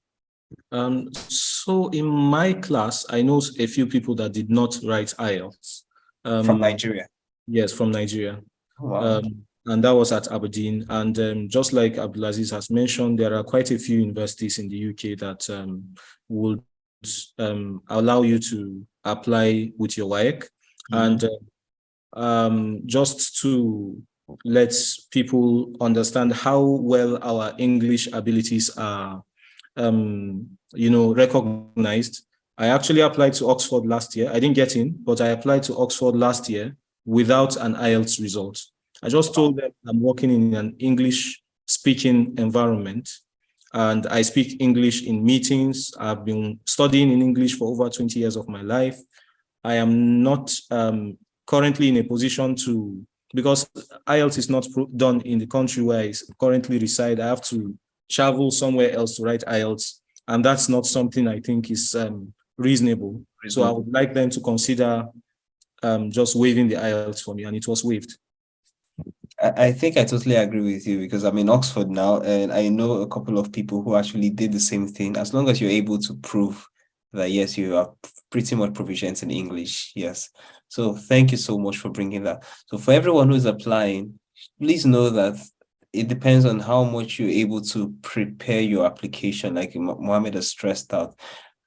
So in my class, I know a few people that did not write IELTS. From Nigeria? Yes, from Nigeria. Oh, wow. And that was at Aberdeen. And just like Abdulaziz has mentioned, there are quite a few universities in the UK that would allow you to apply with your WAEC. And just to let people understand how well our English abilities are recognized. I actually applied to Oxford last year. I didn't get in, but I applied to Oxford last year without an IELTS result. I just told them I'm working in an English speaking environment and I speak English in meetings. I've been studying in English for over 20 years of my life. I am not currently in a position to, because IELTS is not done in the country where I currently reside. I have to travel somewhere else to write IELTS, and that's not something I think is reasonable. So I would like them to consider just waiving the IELTS for me, and it was waived. I think I totally agree with you because I'm in Oxford now and I know a couple of people who actually did the same thing. As long as you're able to prove that, yes, you are pretty much proficient in English. Yes. So thank you so much for bringing that. So for everyone who's applying, please know that it depends on how much you're able to prepare your application, like Mohammed has stressed out.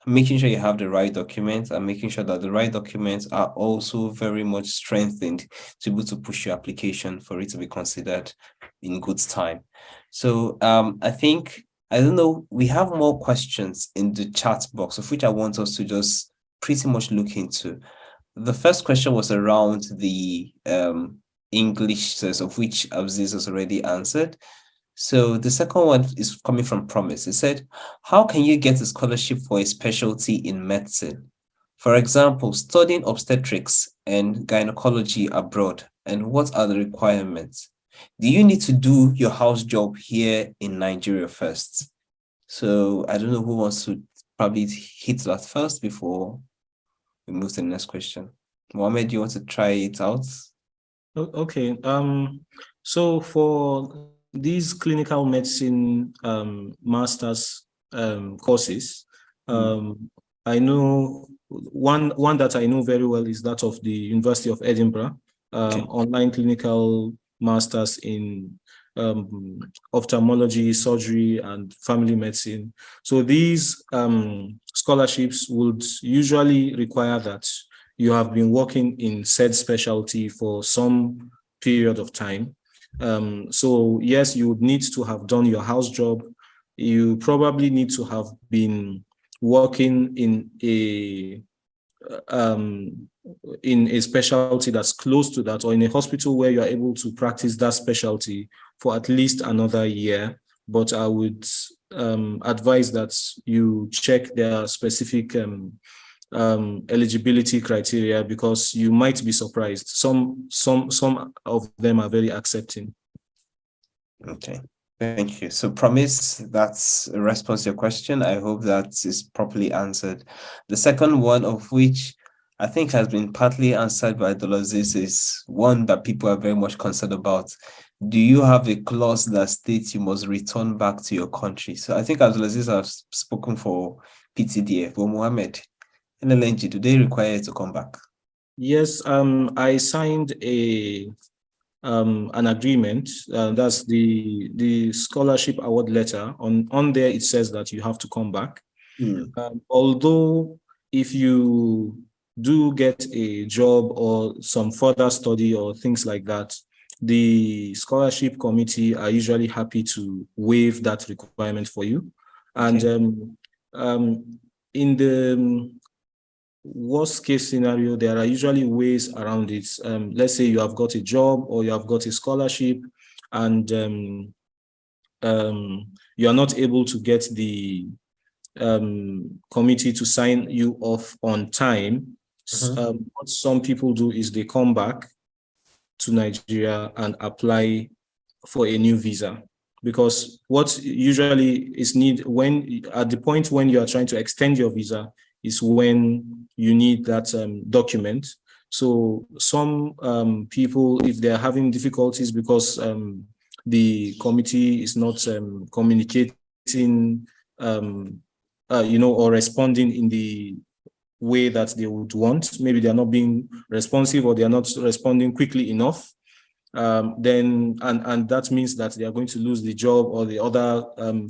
Making sure you have the right documents and making sure that the right documents are also very much strengthened to be able to push your application for it to be considered in good time. So I think, I don't know, we have more questions in the chat box of which I want us to just pretty much look into. The first question was around the English test, of which Abziz has already answered. So the second one is coming from Promise. It said, how can you get a scholarship for a specialty in medicine? For example, studying obstetrics and gynecology abroad, and what are the requirements? Do you need to do your house job here in Nigeria first? So I don't know who wants to probably hit that first before we move to the next question. Mohammed, do you want to try it out? Okay. So for these clinical medicine master's courses, I know one that I know very well is that of the University of Edinburgh, online clinical masters in ophthalmology, surgery, and family medicine. So these scholarships would usually require that you have been working in said specialty for some period of time. So yes, you would need to have done your house job. You probably need to have been working in a specialty that's close to that, or in a hospital where you're able to practice that specialty for at least another year. But I would advise that you check their specific eligibility criteria, because you might be surprised. Some of them are very accepting. Okay, thank you. So Promise, that's a response to your question. I hope that is properly answered. The second one, of which I think has been partly answered by Dolores, is one that people are very much concerned about. Do you have a clause that states you must return back to your country? So I think Dolores has spoken for PTDF, but Mohammed, NLNG, do they require you to come back? Yes, I signed an agreement. That's the scholarship award letter. On there, it says that you have to come back. Although if you do get a job or some further study or things like that, the scholarship committee are usually happy to waive that requirement for you. Okay. And in the worst case scenario, there are usually ways around it. Let's say you have got a job or you have got a scholarship and you are not able to get the committee to sign you off on time. What some people do is they come back to Nigeria and apply for a new visa, because what usually is need when at the point when you are trying to extend your visa is when you need that document. So some people, if they're having difficulties because the committee is not communicating, or responding in the way that they would want, maybe they're not being responsive or they're not responding quickly enough, then and that means that they are going to lose the job or the other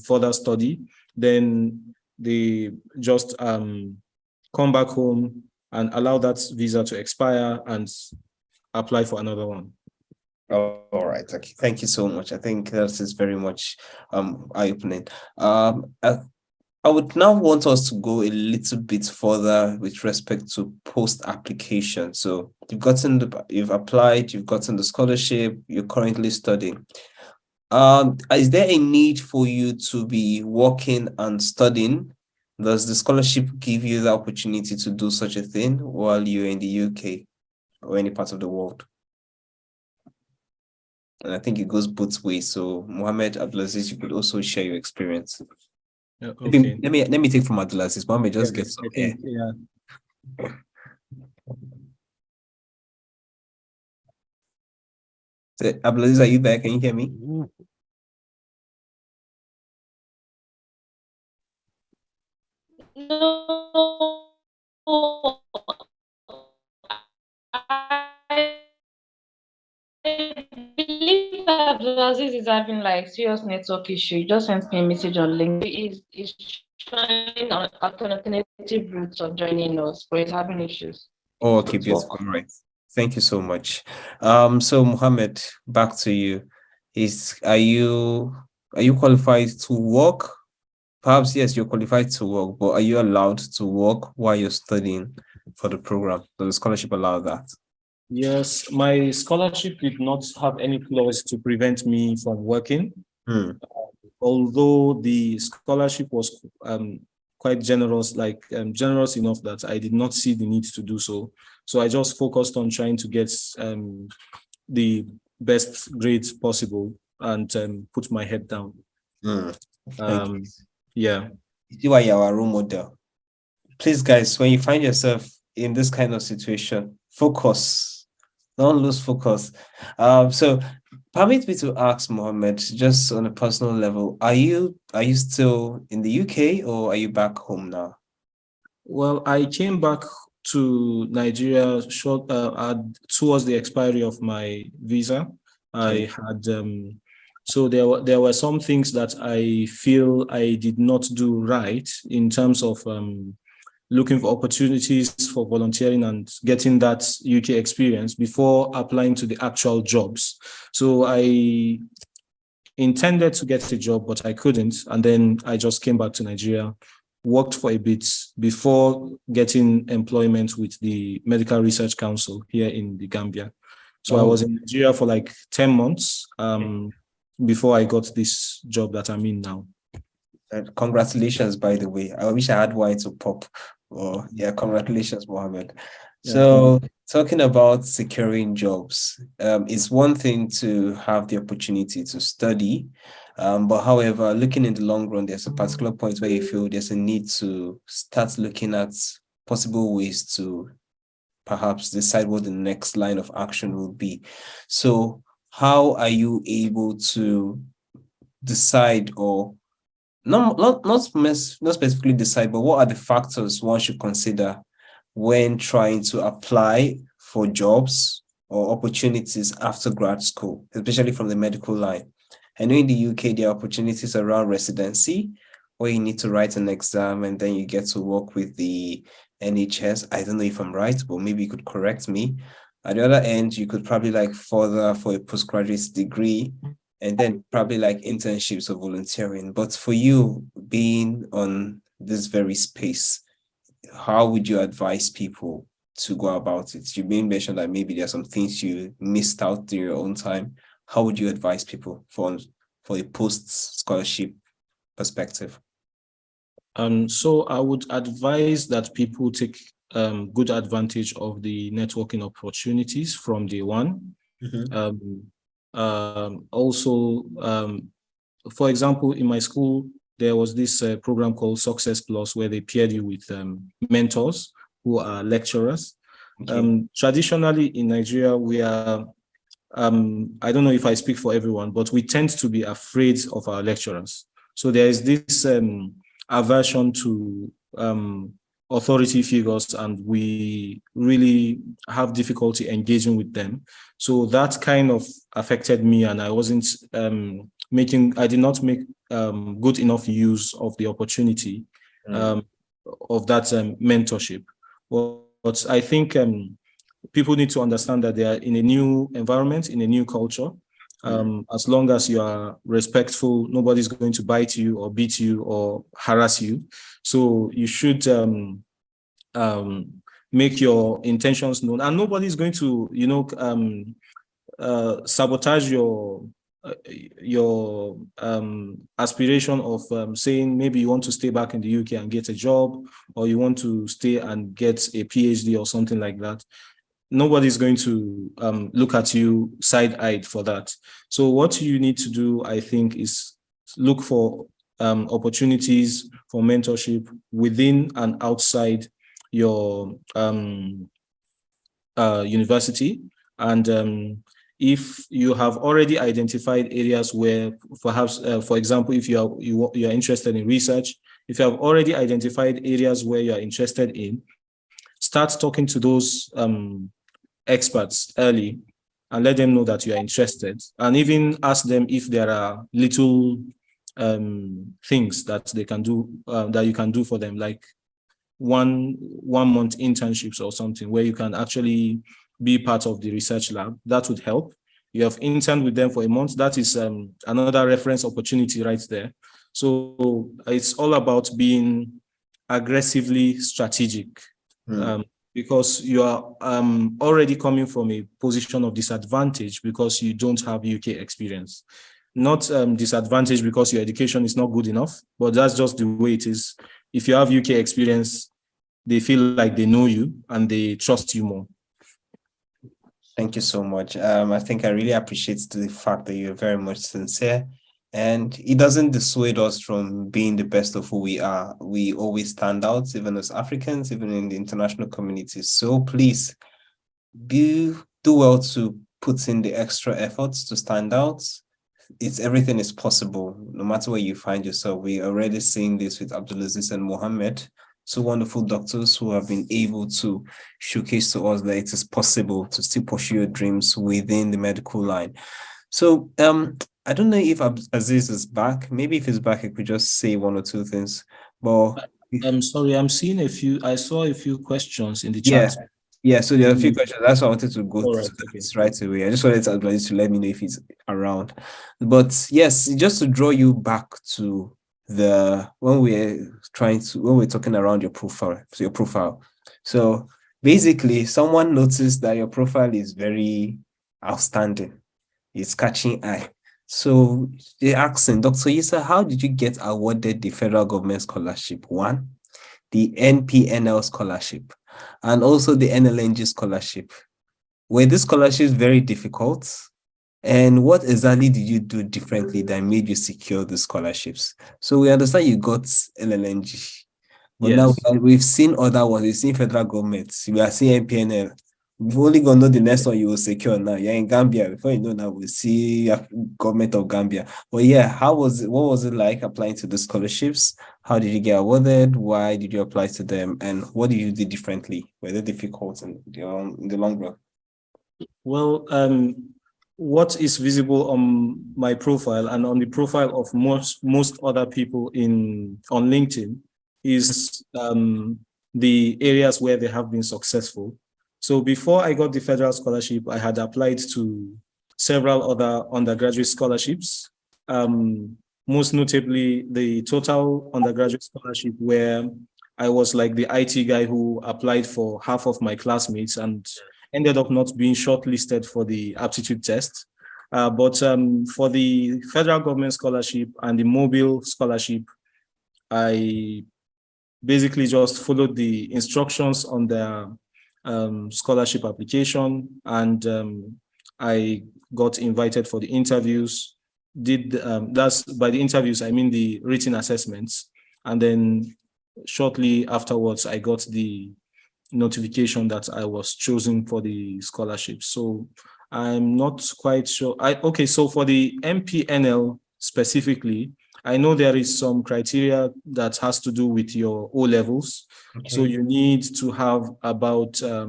further study, then they just come back home and allow that visa to expire and apply for another one. All right. Okay. Thank you so much. I think that is very much eye-opening. I would now want us to go a little bit further with respect to post-application. So you've applied, you've gotten the scholarship, you're currently studying. Is there a need for you to be working and studying? Does the scholarship give you the opportunity to do such a thing while you're in the UK or any part of the world? And I think it goes both ways. So Mohammed, Abdulaziz, you could also share your experience. Yeah, okay. Let me take from Abdulaziz. Mohammed, just get some air. Yeah. So, Abdulaziz, are you there? Can you hear me? No, I believe that Abdulaziz is having like serious network issue. He just sent me a message on LinkedIn. He's trying alternative routes of joining us, but he's having issues. Oh, okay, beautiful. All right. Thank you so much. So Mohammed, back to you. Are you qualified to work? Perhaps yes, you're qualified to work, but are you allowed to work while you're studying for the program? Does the scholarship allow that? Yes, my scholarship did not have any clause to prevent me from working. Although the scholarship was quite generous, generous enough that I did not see the need to do so. So I just focused on trying to get the best grades possible and put my head down. Yeah. You are our role model. Please, guys, when you find yourself in this kind of situation, focus. Don't lose focus. So permit me to ask Mohammed, just on a personal level, are you still in the UK or are you back home now? Well, I came back to Nigeria towards the expiry of my visa. Okay. I had so there were some things that I feel I did not do right in terms of looking for opportunities for volunteering and getting that UK experience before applying to the actual jobs. So I intended to get a job, but I couldn't. And then I just came back to Nigeria, worked for a bit before getting employment with the Medical Research Council here in the Gambia. So I was in Nigeria for like 10 months before I got this job that I'm in now. Congratulations, by the way. I wish I had wine to pop. Oh, yeah, congratulations, Mohammed. Yeah, so talking about securing jobs, it's one thing to have the opportunity to study, but however, looking in the long run, there's a particular point where you feel there's a need to start looking at possible ways to perhaps decide what the next line of action will be. So how are you able to decide, or not specifically decide, but what are the factors one should consider when trying to apply for jobs or opportunities after grad school, especially from the medical line? I know in the UK, there are opportunities around residency where you need to write an exam and then you get to work with the NHS. I don't know if I'm right, but maybe you could correct me. At the other end, you could probably like further for a postgraduate degree and then probably like internships or volunteering. But for you being on this very space, how would you advise people to go about it? You mentioned that maybe there are some things you missed out in your own time. How would you advise people for a post-scholarship perspective? So I would advise that people take good advantage of the networking opportunities from day one. Also, for example, in my school, there was this program called Success Plus where they paired you with mentors who are lecturers. Okay. Traditionally in Nigeria, we are, I don't know if I speak for everyone, but we tend to be afraid of our lecturers. So there is this aversion to authority figures, and we really have difficulty engaging with them. So that kind of affected me, and I wasn't I did not make good enough use of the opportunity of that mentorship. But I think people need to understand that they are in a new environment, in a new culture, As long as you are respectful, nobody's going to bite you or beat you or harass you. So you should make your intentions known, and nobody's going to, sabotage your aspiration of saying maybe you want to stay back in the UK and get a job, or you want to stay and get a PhD or something like that. Nobody's going to look at you side-eyed for that. So what you need to do, I think, is look for opportunities for mentorship within and outside your university. And if you have already identified areas where perhaps, for example, if you are interested in research, if you have already identified areas where you are interested in, start talking to those experts early and let them know that you are interested, and even ask them if there are little things that they can do, that you can do for them, like one month internships or something where you can actually be part of the research lab. That would help. You have interned with them for a month. That is another reference opportunity right there. So it's all about being aggressively strategic, because you are already coming from a position of disadvantage because you don't have UK experience. Not disadvantage because your education is not good enough, but that's just the way it is. If you have UK experience, they feel like they know you and they trust you more. Thank you so much. I think I really appreciate the fact that you're very much sincere, and it doesn't dissuade us from being the best of who we are. We always stand out, even as Africans, even in the international community. So please do well to put in the extra efforts to stand out. Everything is possible, no matter where you find yourself. We already seeing this with Abdulaziz and Mohammed, two wonderful doctors who have been able to showcase to us that it is possible to still pursue your dreams within the medical line. So I don't know if Aziz is back. Maybe if he's back, he could just say one or two things. But I'm sorry, I saw a few questions in the chat. Yeah, so there are a few questions. That's why I wanted to go All right, to this right away. I just wanted to advise to let me know if he's around. But yes, just to draw you back to when we're talking around your profile. So basically, someone noticed that your profile is very outstanding. It's catching eye. So they're asking, Dr. Issa, how did you get awarded the federal government scholarship? One, the NPNL scholarship, and also the NLNG scholarship. Were these scholarships very difficult? And what exactly did you do differently that made you secure the scholarships? So we understand you got NLNG, but now we've seen other ones. We've seen federal government. We are seeing NPNL. We've only gonna know the next one you will secure now. You're in Gambia. Before you know that, we'll see government of Gambia. But yeah, what was it like applying to the scholarships? How did you get awarded? Why did you apply to them? And what did you do differently? Were they difficult in the long run? Well, what is visible on my profile and on the profile of most other people on LinkedIn is the areas where they have been successful. So before I got the federal scholarship, I had applied to several other undergraduate scholarships, most notably the total undergraduate scholarship, where I was like the IT guy who applied for half of my classmates and ended up not being shortlisted for the aptitude test. But for the federal government scholarship and the mobile scholarship, I basically just followed the instructions on the scholarship application, and I got invited for the interviews. That's by the interviews, I mean the written assessments. And then shortly afterwards, I got the notification that I was chosen for the scholarship. So I'm not quite sure. So for the MPNL specifically, I know there is some criteria that has to do with your O levels. Okay. So you need to have about a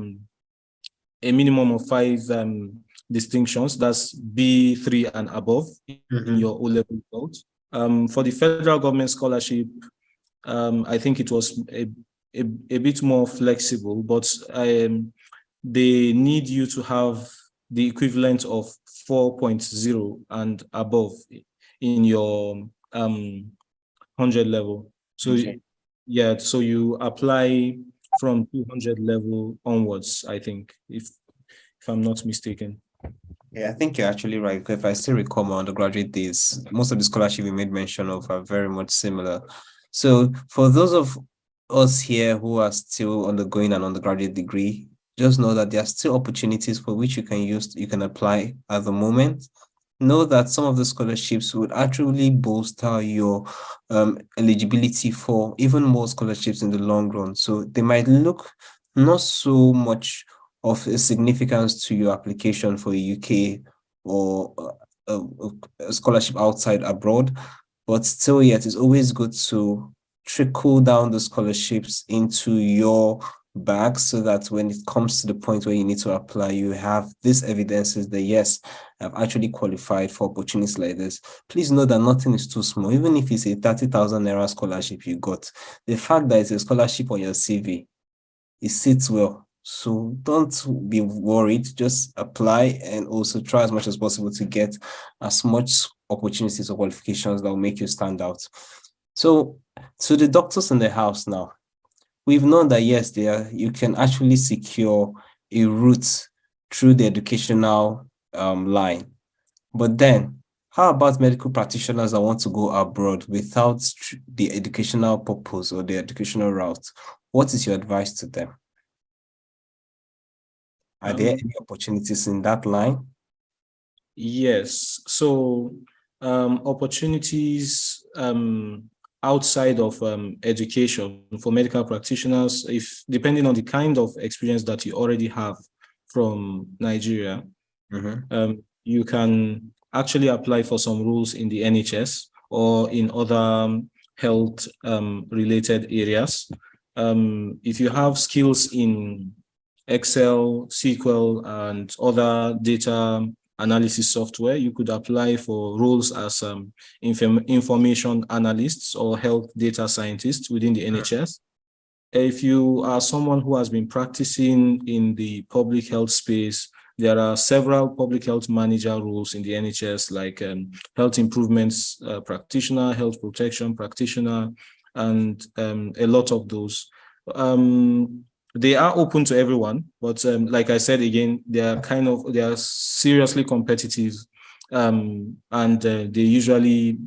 minimum of 5 distinctions. That's B3 and above in your O level result. For the federal government scholarship, I think it was a bit more flexible, but they need you to have the equivalent of 4.0 and above in your 100 level. So Okay. yeah, so you apply from 200 level onwards, I think, if I'm not mistaken. Yeah, I think you're actually right. Because if I still recall my undergraduate days, most of the scholarship we made mention of are very much similar. So for those of us here who are still undergoing an undergraduate degree, just know that there are still opportunities for which you can apply at the moment. Know that some of the scholarships would actually bolster your eligibility for even more scholarships in the long run. So they might look not so much of a significance to your application for a UK or a scholarship outside abroad, but still yet it's always good to trickle down the scholarships into your bag so that when it comes to the point where you need to apply, you have this evidences that yes, I've actually qualified for opportunities like this. Please know that nothing is too small. Even if it's a 30,000 naira scholarship you got, the fact that it's a scholarship on your CV, it sits well. So don't be worried, just apply and also try as much as possible to get as much opportunities or qualifications that will make you stand out. So to the doctors in the house now, we've known that yes, you can actually secure a route through the educational line. But then, how about medical practitioners that want to go abroad without the educational purpose or the educational route? What is your advice to them? Are there any opportunities in that line? Yes. So opportunities outside of education for medical practitioners, if depending on the kind of experience that you already have from Nigeria, you can actually apply for some roles in the NHS or in other health related areas. If you have skills in Excel, SQL, and other data analysis software, you could apply for roles as information analysts or health data scientists within the NHS. If you are someone who has been practicing in the public health space, there are several public health manager roles in the NHS, like health improvements practitioner, health protection practitioner, and a lot of those. They are open to everyone, but like I said again, they are seriously competitive, and they usually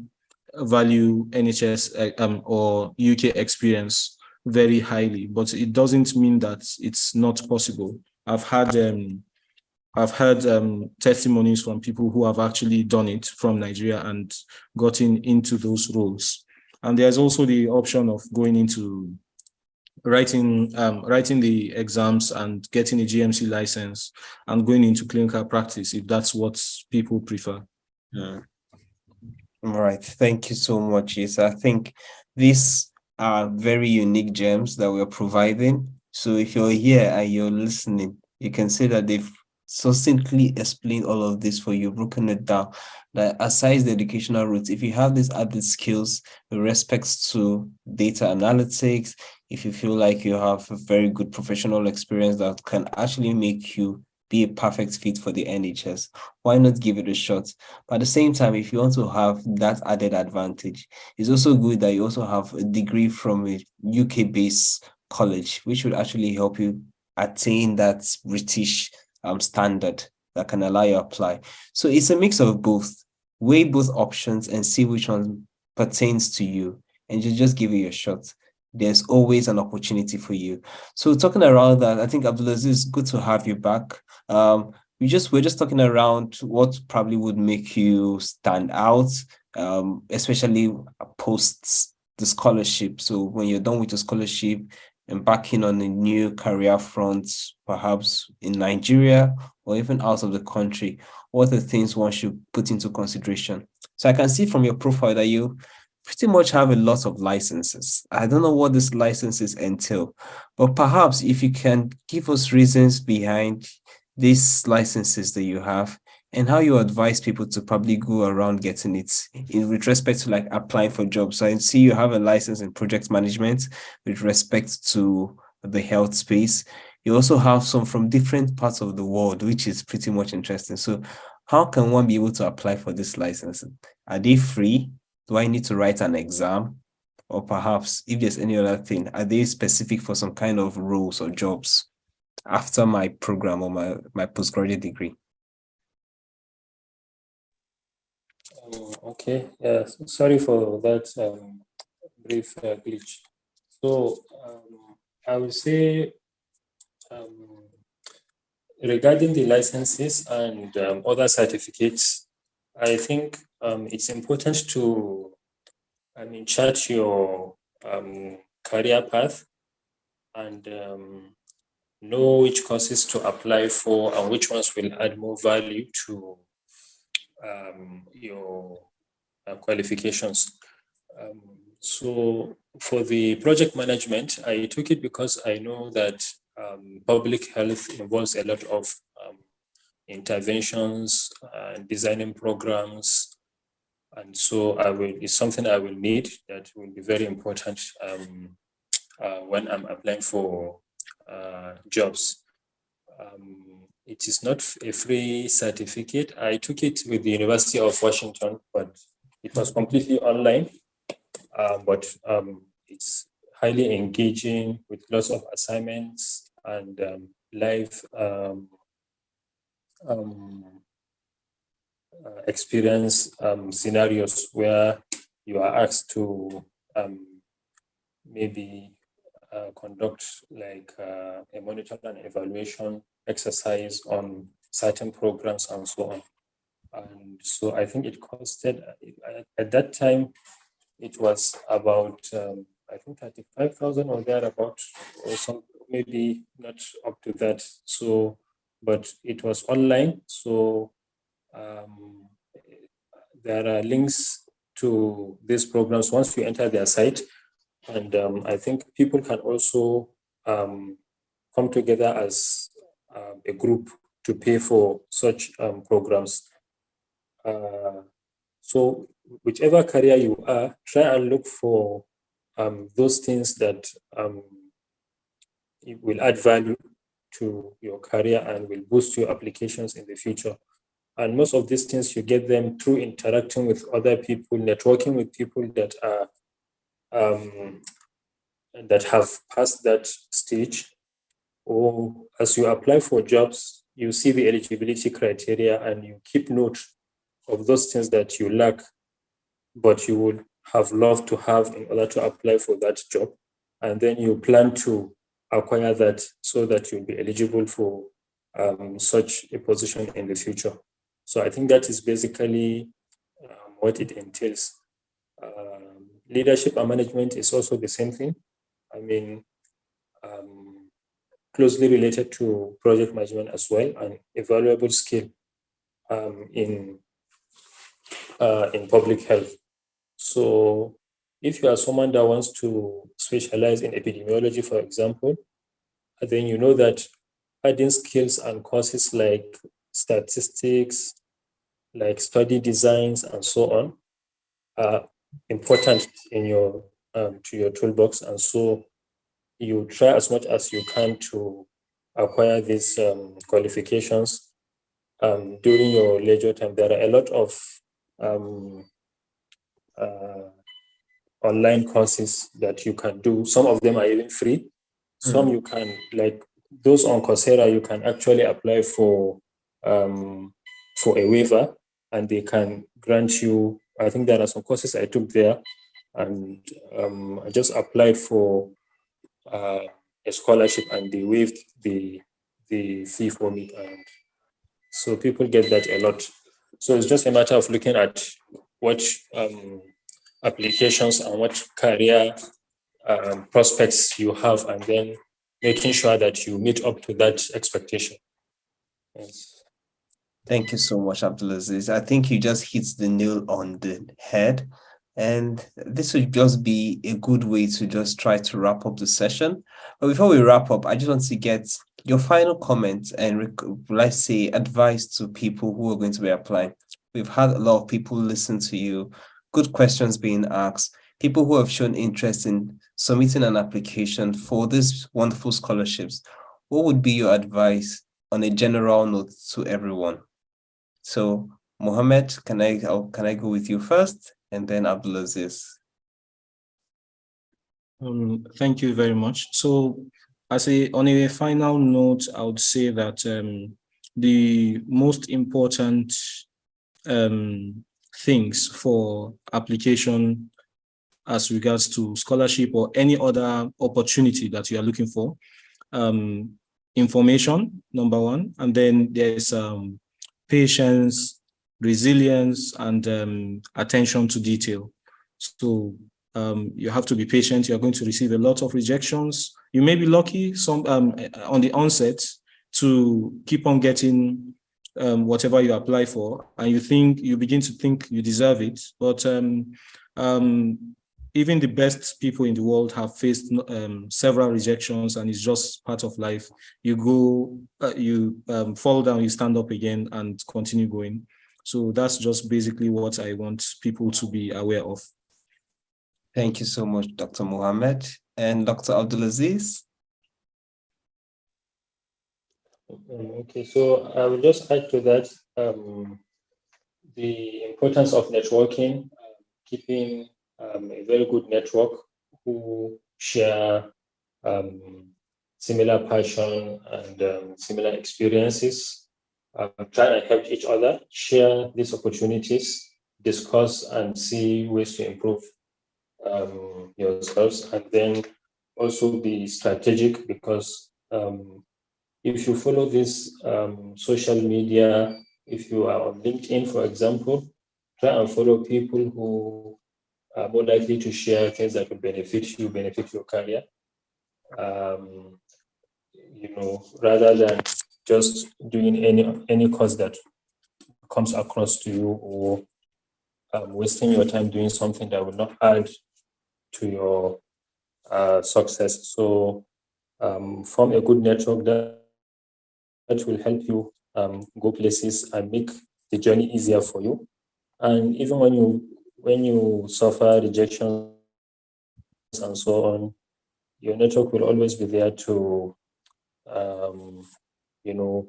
value NHS or UK experience very highly. But it doesn't mean that it's not possible. I've heard testimonies from people who have actually done it from Nigeria and gotten into those roles. And there's also the option of going into writing the exams and getting a GMC license and going into clinical practice if that's what people prefer. All right. Thank you so much, Isa. I think these are very unique gems that we're providing. So if you're here and you're listening, you can see that they've succinctly explained all of this for you, broken it down. That aside the educational route, if you have these added skills with respect to data analytics, if you feel like you have a very good professional experience that can actually make you be a perfect fit for the NHS, why not give it a shot? But at the same time, if you want to have that added advantage, it's also good that you also have a degree from a UK-based college, which would actually help you attain that British standard that can allow you to apply. So it's a mix of both. Weigh both options and see which one pertains to you, and just give it a shot. There's always an opportunity for you. So talking around that, I think Abdulaziz, good to have you back. We're just talking around what probably would make you stand out, especially post the scholarship. So when you're done with the scholarship, embarking on a new career front, perhaps in Nigeria or even out of the country, what are the things one should put into consideration? So I can see from your profile that you pretty much have a lot of licenses. I don't know what these licenses entail, but perhaps if you can give us reasons behind these licenses that you have and how you advise people to probably go around getting it with respect to like applying for jobs. So I see you have a license in project management with respect to the health space. You also have some from different parts of the world, which is pretty much interesting. So how can one be able to apply for this license? Are they free? Do I need to write an exam? Or perhaps, if there's any other thing, are they specific for some kind of roles or jobs after my program or my postgraduate degree? Okay, sorry for that brief glitch. So I would say regarding the licenses and other certificates, I think it's important to chart your career path and know which courses to apply for and which ones will add more value to your qualifications. So for the project management, I took it because I know that public health involves a lot of interventions and designing programs. And so it's something I will need that will be very important when I'm applying for jobs. It is not a free certificate. I took it with the University of Washington, but it was completely online. But it's highly engaging with lots of assignments and live experience scenarios where you are asked to maybe conduct like a monitor and evaluation exercise on certain programs and so on. And so I think it costed, at that time, it was about, I think 35,000 or thereabout, or some, maybe not up to that. So, but it was online. So there are links to these programs once you enter their site. And I think people can also come together as a group to pay for such programs. So whichever career you are, try and look for those things that will add value to your career and will boost your applications in the future. And most of these things, you get them through interacting with other people, networking with people that are that have passed that stage. Or as you apply for jobs, you see the eligibility criteria and you keep note of those things that you lack, but you would have loved to have in order to apply for that job. And then you plan to acquire that so that you'll be eligible for such a position in the future. So I think that is basically what it entails. Leadership and management is also the same thing. I mean, closely related to project management as well, and a valuable skill in public health. So if you are someone that wants to specialize in epidemiology, for example, then you know that adding skills and courses like statistics, like study designs and so on are important in your to your toolbox. And so you try as much as you can to acquire these qualifications during your leisure time. There are a lot of online courses that you can do. Some of them are even free. Some you can, like those on Coursera, you can actually apply for a waiver, and they can grant you. I think there are some courses I took there, and I just applied for a scholarship, and they waived the fee for me. And so people get that a lot. So it's just a matter of looking at what applications and what career prospects you have, and then making sure that you meet up to that expectation. Yes. Thank you so much, Abdulaziz. I think you just hit the nail on the head. And this would just be a good way to just try to wrap up the session. But before we wrap up, I just want to get your final comments and, let's say, advice to people who are going to be applying. We've had a lot of people listen to you, good questions being asked, people who have shown interest in submitting an application for these wonderful scholarships. What would be your advice on a general note to everyone? So Mohammed, can I go with you first, and then Abdulaziz? Thank you very much. So on a final note, I would say that the most important things for application as regards to scholarship or any other opportunity that you are looking for, information, number one, and then there's patience, resilience, and attention to detail. So you have to be patient. You're going to receive a lot of rejections. You may be lucky on the onset to keep on getting whatever you apply for, and you begin to think you deserve it. But even the best people in the world have faced several rejections, and it's just part of life. You fall down, you stand up again and continue going. So that's just basically what I want people to be aware of. Thank you so much, Dr. Mohammed. And Dr. Abdulaziz? Okay, so I will just add to that the importance of networking, keeping a very good network who share similar passion and similar experiences. Try and help each other, share these opportunities, discuss and see ways to improve yourselves, and then also be strategic, because if you follow this social media, if you are on LinkedIn, for example, try and follow people who are more likely to share things that will benefit you, benefit your career, rather than just doing any course that comes across to you, or wasting your time doing something that will not add to your success. So form a good network that will help you go places and make the journey easier for you. And even when you suffer rejections and so on, your network will always be there to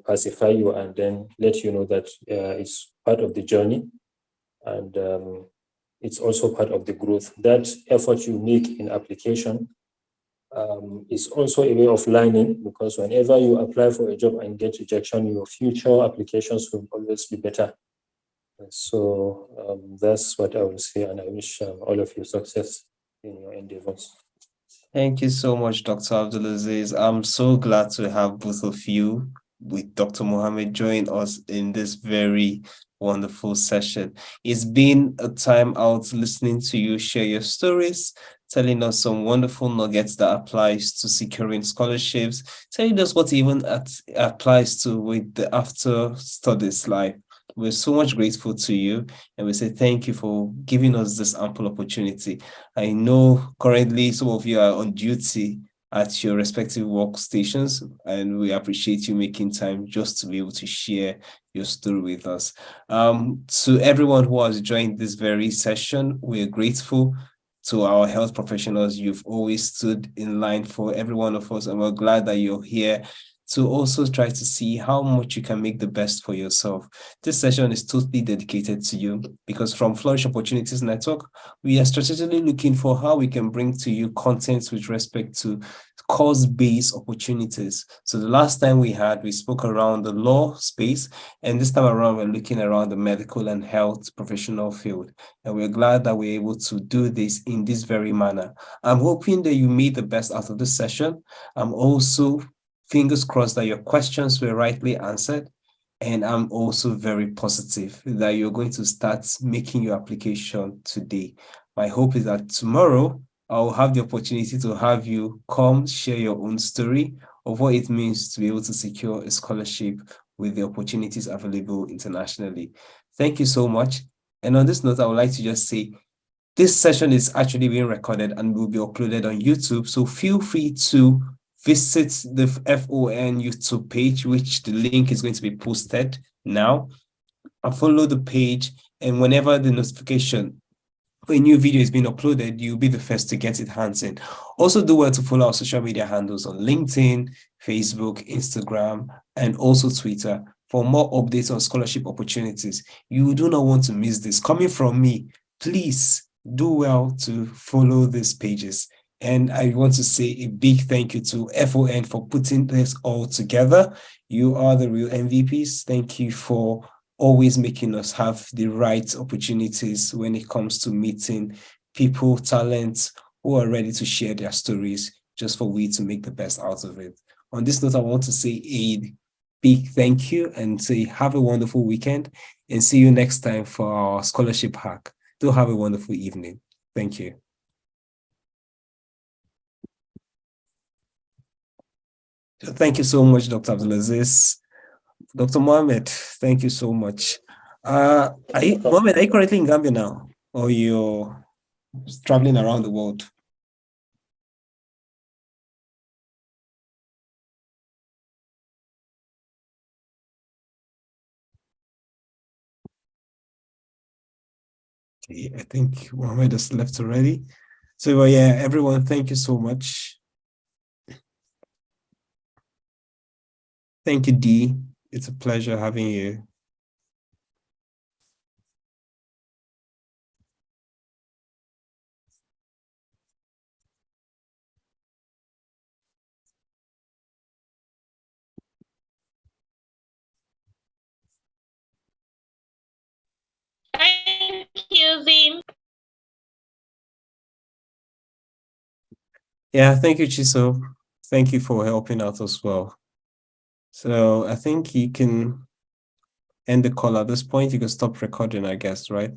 pacify you and then let you know that it's part of the journey, and it's also part of the growth. That effort you make in application is also a way of learning, because whenever you apply for a job and get rejection, your future applications will always be better. So that's what I will say, and I wish all of you success in your endeavors. Thank you so much, Dr. Abdulaziz. I'm so glad to have both of you with Dr. Mohammed join us in this very wonderful session. It's been a time out listening to you share your stories, telling us some wonderful nuggets that applies to securing scholarships, telling us what even applies to with the after studies life. We're so much grateful to you, and we say thank you for giving us this ample opportunity. I know currently some of you are on duty at your respective workstations, and we appreciate you making time just to be able to share your story with us. To everyone who has joined this very session, we're grateful. To our health professionals, you've always stood in line for every one of us, and we're glad that you're here to also try to see how much you can make the best for yourself. This session is totally dedicated to you, because from Flourish Opportunities Network, we are strategically looking for how we can bring to you content with respect to course-based opportunities. So the last time we spoke around the law space, and this time around we're looking around the medical and health professional field. And we're glad that we're able to do this in this very manner. I'm hoping that you made the best out of this session. I'm also fingers crossed that your questions were rightly answered. And I'm also very positive that you're going to start making your application today. My hope is that tomorrow I'll have the opportunity to have you come share your own story of what it means to be able to secure a scholarship with the opportunities available internationally. Thank you so much. And on this note, I would like to just say, this session is actually being recorded and will be uploaded on YouTube. So feel free to visit the FON YouTube page, which the link is going to be posted now, and follow the page. And whenever the notification for a new video is being uploaded, you'll be the first to get it hands in. Also do well to follow our social media handles on LinkedIn, Facebook, Instagram, and also Twitter. for more updates on scholarship opportunities. You do not want to miss this. Coming from me, please do well to follow these pages. And I want to say a big thank you to FON for putting this all together. You are the real MVPs. Thank you for always making us have the right opportunities when it comes to meeting people, talents who are ready to share their stories just for we to make the best out of it. On this note, I want to say a big thank you and say have a wonderful weekend and see you next time for our scholarship hack. Do have a wonderful evening. Thank you. Thank you so much, Dr. Abdulaziz. Dr. Mohammed, thank you so much. Mohammed, are you currently in Gambia now, or you're traveling around the world? Okay, I think Mohammed has left already. So yeah, everyone, thank you so much. Thank you, Dee. It's a pleasure having you. Thank you, Zim. Yeah, thank you, Chiso. Thank you for helping out as well. So I think you can end the call at this point. You can stop recording, I guess, right?